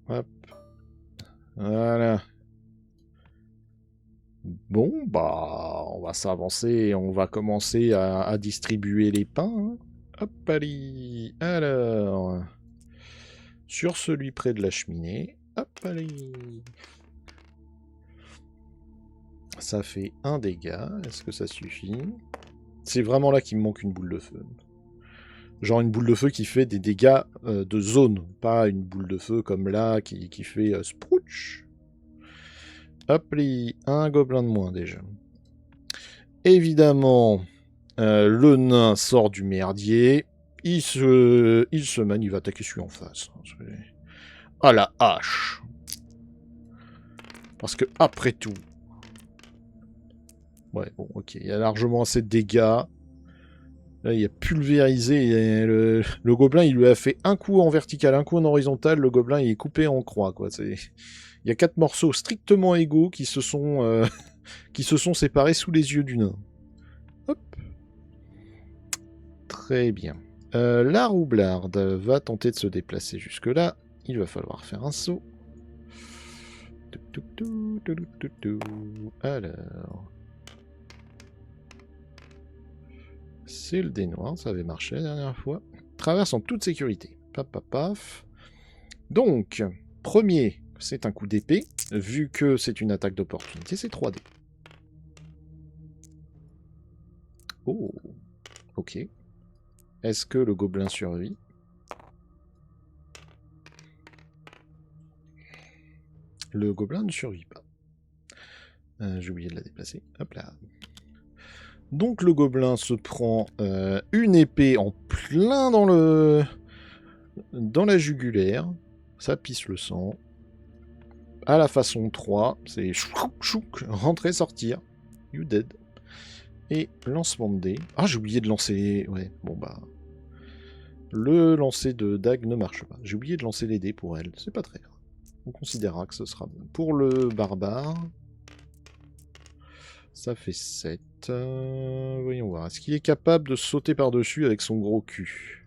Speaker 1: Hop. Voilà. Bon, bah, on va s'avancer et on va commencer à distribuer les pains. Hein. Hop, allez. Alors, sur celui près de la cheminée. Hop, allez. Ça fait un dégât. Est-ce que ça suffit? C'est vraiment là qu'il me manque une boule de feu. Genre une boule de feu qui fait des dégâts de zone. Pas une boule de feu comme là qui fait sprouch. Hop, un gobelin de moins déjà. Évidemment, le nain sort du merdier. Il se manie, il va attaquer celui en face. À la hache. Parce que, après tout... Ouais, bon, ok. Il y a largement assez de dégâts. Là, il a pulvérisé. Le gobelin, il lui a fait un coup en vertical, un coup en horizontal. Le gobelin, il est coupé en croix, quoi. Il y a 4 morceaux strictement égaux qui se sont, qui se sont séparés sous les yeux du nain. Hop. Très bien. La roublarde va tenter de se déplacer jusque-là. Il va falloir faire un saut. Alors... C'est le dé noir, ça avait marché la dernière fois. Traverse en toute sécurité. Paf, paf, paf. Donc, premier, c'est un coup d'épée. Vu que c'est une attaque d'opportunité, c'est 3 dés. Oh, ok. Est-ce que le gobelin survit? Le gobelin ne survit pas. J'ai oublié de la déplacer. Hop là. Donc le gobelin se prend une épée en plein dans la jugulaire. Ça pisse le sang. À la façon 3, c'est chouk chouk, rentrer, sortir. You dead. Et lancement de dés. Ah, j'ai oublié de lancer... Ouais, bon bah... Le lancer de dague ne marche pas. J'ai oublié de lancer les dés pour elle. C'est pas très grave. On considérera que ce sera bon. Pour le barbare... Ça fait 7. Voyons voir. Est-ce qu'il est capable de sauter par-dessus avec son gros cul?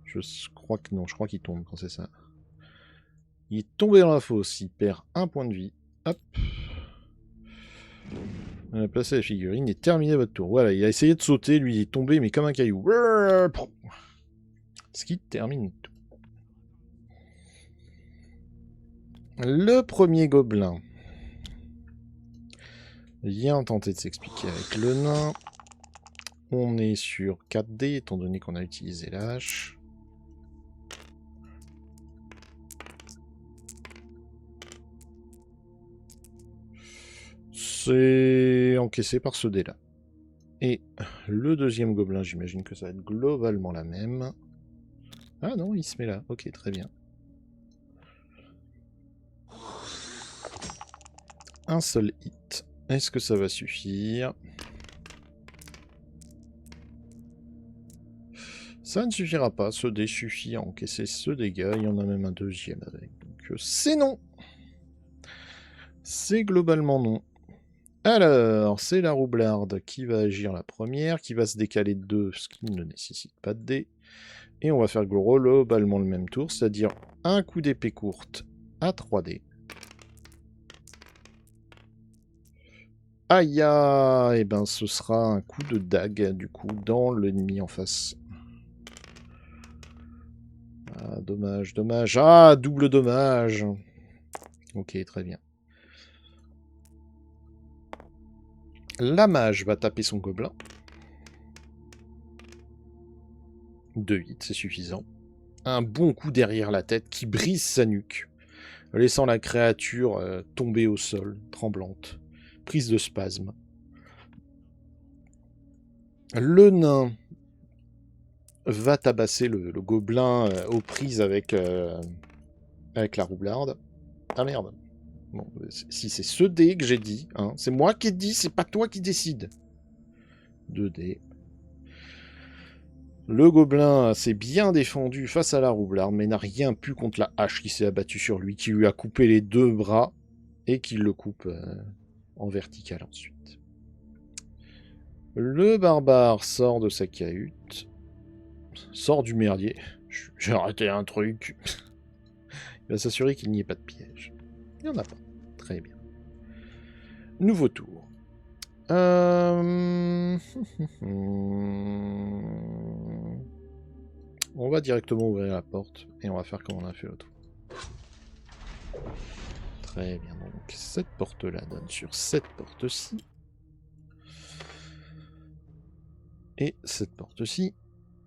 Speaker 1: Je crois que non. Je crois qu'il tombe quand c'est ça. Il est tombé dans la fosse. Il perd 1 point de vie. Hop. On a placé la figurine et terminé votre tour. Voilà, il a essayé de sauter. Lui, il est tombé, mais comme un caillou. Ce qui termine tout. Le premier gobelin vient tenter de s'expliquer avec le nain. On est sur 4 dés, étant donné qu'on a utilisé la hache. C'est encaissé par ce dé-là. Et le deuxième gobelin, j'imagine que ça va être globalement la même. Ah non, il se met là. Ok, très bien. Un seul hit. Est-ce que ça va suffire? Ça ne suffira pas. Ce dé suffit à encaisser ce dégât. Il y en a même un deuxième avec. Donc c'est non. C'est globalement non. Alors, c'est la roublarde qui va agir la première, qui va se décaler de 2, ce qui ne nécessite pas de dé. Et on va faire globalement le même tour, c'est-à-dire un coup d'épée courte à 3 dés. Aïe, et ben ce sera un coup de dague, du coup, dans l'ennemi en face. Ah, dommage, dommage. Ah, double dommage. Ok, très bien. La mage va taper son gobelin. 2 hits, c'est suffisant. Un bon coup derrière la tête qui brise sa nuque, laissant la créature tomber au sol, tremblante, prise de spasme. Le nain va tabasser le gobelin aux prises avec la roublarde. Ah merde. Bon, si c'est ce dé que j'ai dit, hein, c'est moi qui ai dit, c'est pas toi qui décide. 2 dés. Le gobelin s'est bien défendu face à la roublarde, mais n'a rien pu contre la hache qui s'est abattue sur lui, qui lui a coupé les 2 bras, et qui le coupe en vertical ensuite. Le barbare sort de sa cahute, sort du merdier. J'ai raté un truc. Il va s'assurer qu'il n'y ait pas de piège. Il n'y en a pas. Très bien. Nouveau tour. On va directement ouvrir la porte et on va faire comme on a fait l'autre. Très bien, donc cette porte-là donne sur cette porte-ci. Et cette porte-ci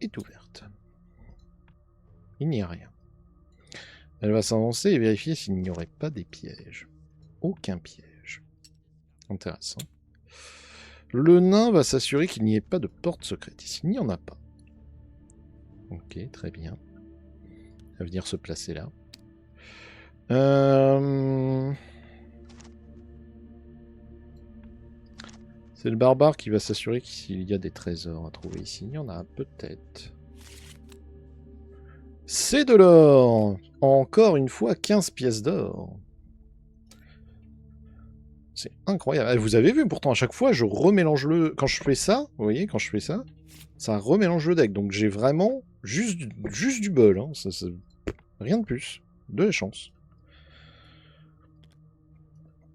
Speaker 1: est ouverte. Il n'y a rien. Elle va s'avancer et vérifier s'il n'y aurait pas des pièges. aucun piège. Intéressant. Le nain va s'assurer qu'il n'y ait pas de porte secrète ici. Il n'y en a pas. Ok, très bien. Il va venir se placer là. C'est le barbare qui va s'assurer qu'il y a des trésors à trouver ici. Il y en a peut-être. C'est de l'or! Encore une fois, 15 pièces d'or. C'est incroyable. Vous avez vu, pourtant, à chaque fois, je remélange le... Quand je fais ça, vous voyez, quand je fais ça, ça remélange le deck. Donc j'ai vraiment juste du bol. Hein. Rien de plus. De la chance.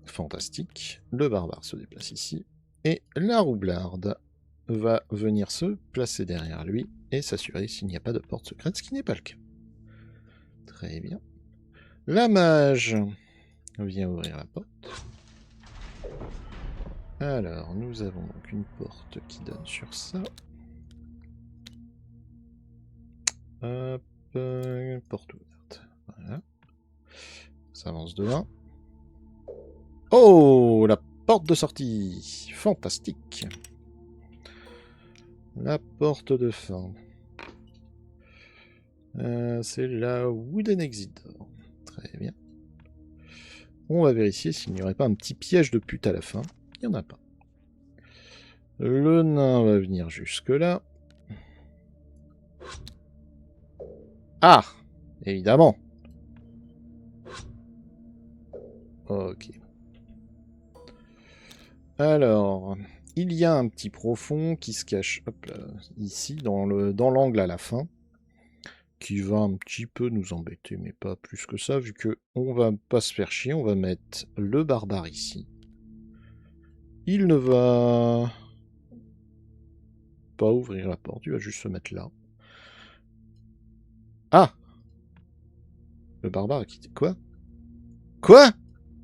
Speaker 1: Fantastique. Le barbare se déplace ici. Et la roublarde va venir se placer derrière lui et s'assurer s'il n'y a pas de porte secrète, ce qui n'est pas le cas. Très bien. La mage vient ouvrir la porte. Alors, nous avons donc une porte qui donne sur ça. Hop, porte ouverte. Voilà. Ça avance de 1. Oh, la porte de sortie. Fantastique. La porte de fin. C'est la Wooden Exit. Très bien. On va vérifier s'il n'y aurait pas un petit piège de pute à la fin. Il n'y en a pas. Le nain va venir jusque là. Ah! Évidemment. Ok. Alors, il y a un petit profond qui se cache hop là, ici, dans l'angle à la fin, qui va un petit peu nous embêter, mais pas plus que ça, vu que on va pas se faire chier, on va mettre le barbare ici. Il ne va pas ouvrir la porte, il va juste se mettre là. Ah! Le barbare a quitté. Quoi? Quoi?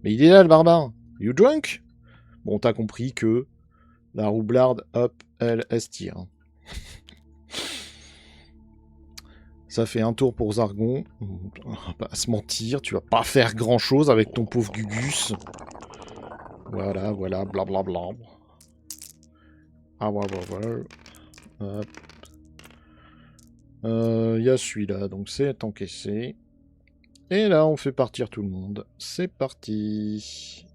Speaker 1: Mais il est là, le barbare! You drunk? Bon, t'as compris que la roublarde, hop, elle se tire. Ça fait un tour pour Zargon. On va pas se mentir, tu vas pas faire grand chose avec ton pauvre Gugus. Voilà, voilà, blablabla. Ah, voilà. Hop. Il y a celui-là, donc c'est encaissé. Et là, on fait partir tout le monde. C'est parti.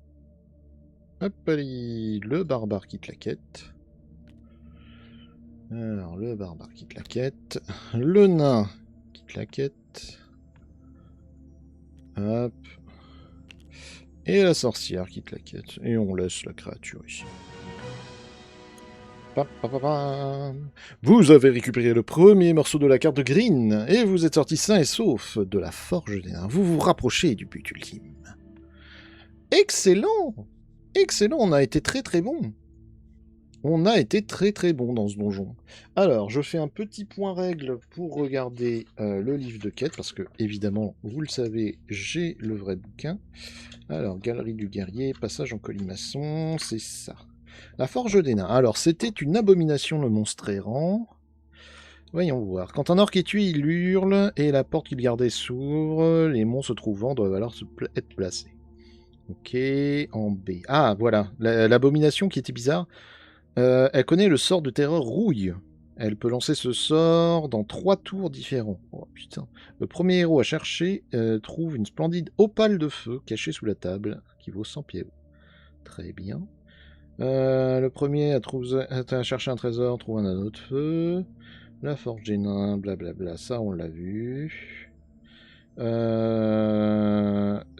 Speaker 1: Hop, allez, le barbare quitte la quête. Alors, le barbare quitte la quête. Le nain quitte la quête. Hop. Et la sorcière quitte la quête. Et on laisse la créature ici. Vous avez récupéré le premier morceau de la carte de Green. Et vous êtes sorti sain et sauf de la Forge des Nains. Vous vous rapprochez du but ultime. Excellent! Excellent, on a été très bon. On a été très bon dans ce donjon. Alors, je fais un petit point règle pour regarder le livre de quête, parce que, évidemment, vous le savez, j'ai le vrai bouquin. Alors, Galerie du Guerrier, passage en colimaçon, c'est ça. La Forge des Nains. Alors, c'était une abomination le monstre errant. Voyons voir. Quand un orc est tué, il hurle, et la porte qu'il gardait s'ouvre. Les monts se trouvant doivent alors être placés. Ok, en B. Ah, voilà. L'abomination qui était bizarre. Elle connaît le sort de terreur rouille. Elle peut lancer ce sort dans 3 tours différents. Oh putain. Le premier héros à chercher trouve une splendide opale de feu cachée sous la table, qui vaut 100 pieds. Très bien. Le premier à chercher un trésor trouve un anneau de feu. La forge des nains, blablabla, ça on l'a vu.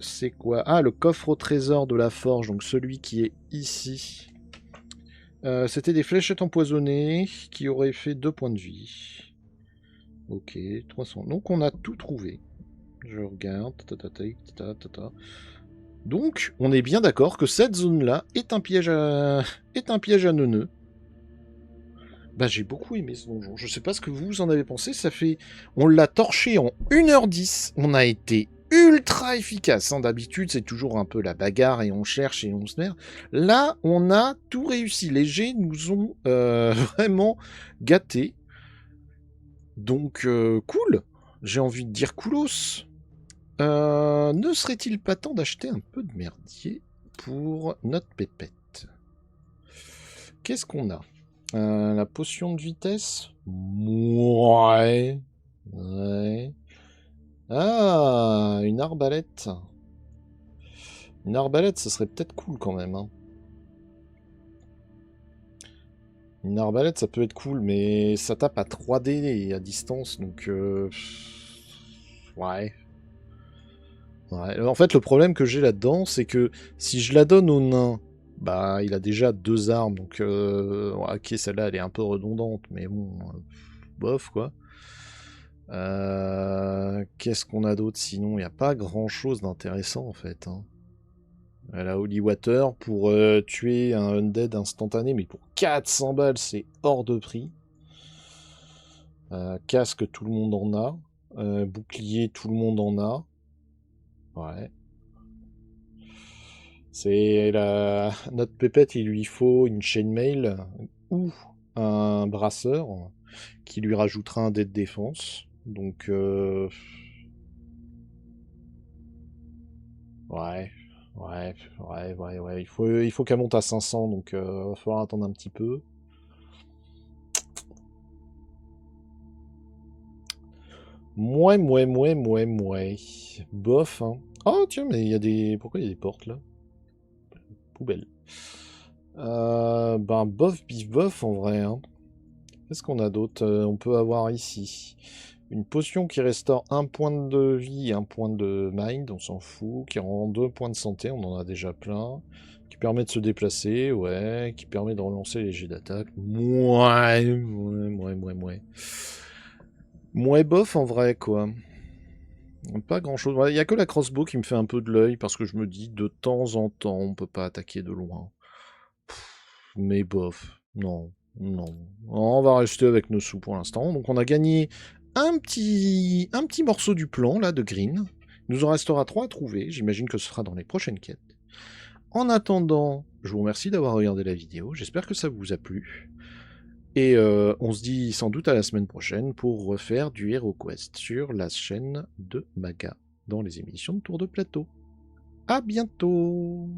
Speaker 1: C'est quoi? Ah, le coffre au trésor de la forge, donc celui qui est ici. C'était des fléchettes empoisonnées qui auraient fait 2 points de vie. Ok, 300. Donc on a tout trouvé. Je regarde. Donc, on est bien d'accord que cette zone-là est un piège à neuneux. Bah, j'ai beaucoup aimé ce donjon. Je sais pas ce que vous en avez pensé. On l'a torché en 1h10. On a été ultra efficace. Hein. D'habitude, c'est toujours un peu la bagarre et on cherche et on se merde. Là, on a tout réussi. Les G nous ont vraiment gâtés. Donc, cool. J'ai envie de dire coolos. Ne serait-il pas temps d'acheter un peu de merdier? pour notre pépette. Qu'est-ce qu'on a? La potion de vitesse? Ouais. Ouais. Ah, une arbalète. Une arbalète, ça serait peut-être cool quand même. Hein. Une arbalète, ça peut être cool, mais ça tape à 3D et à distance, donc... Ouais. Ouais. En fait, le problème que j'ai là-dedans, c'est que si je la donne au nain, bah, il a déjà 2 armes, donc... ok, celle-là, elle est un peu redondante, mais bon... bof, quoi. Qu'est-ce qu'on a d'autre sinon? Il n'y a pas grand-chose d'intéressant, en fait. Hein. La Holy Water pour tuer un undead instantané, mais pour 400 balles, c'est hors de prix. Casque, tout le monde en a. Bouclier, tout le monde en a. Ouais. C'est la... Notre pépette, il lui faut une chainmail ou un brasseur qui lui rajoutera un dé de défense. Donc... Ouais. Ouais. Il faut qu'elle monte à 500, donc va falloir attendre un petit peu. Mouais. Bof, hein. Oh, tiens, mais il y a des... Pourquoi il y a des portes, là? Poubelle. Ben, bof, bif, bof, en vrai, hein. Qu'est-ce qu'on a d'autre? On peut avoir ici une potion qui restaure 1 point de vie et 1 point de mind, on s'en fout. Qui rend 2 points de santé, on en a déjà plein. Qui permet de se déplacer, ouais. Qui permet de relancer les jets d'attaque. Mouais. Mouais bof, en vrai, quoi. Pas grand chose. Il y a que la crossbow qui me fait un peu de l'œil parce que je me dis de temps en temps on peut pas attaquer de loin. Mais bof, non. On va rester avec nos sous pour l'instant. Donc on a gagné un petit morceau du plan là de green. Il nous en restera 3 à trouver. J'imagine que ce sera dans les prochaines quêtes. En attendant, je vous remercie d'avoir regardé la vidéo. J'espère que ça vous a plu. Et on se dit sans doute à la semaine prochaine pour refaire du HeroQuest sur la chaîne de Maga dans les émissions de Tour de Plateau. À bientôt!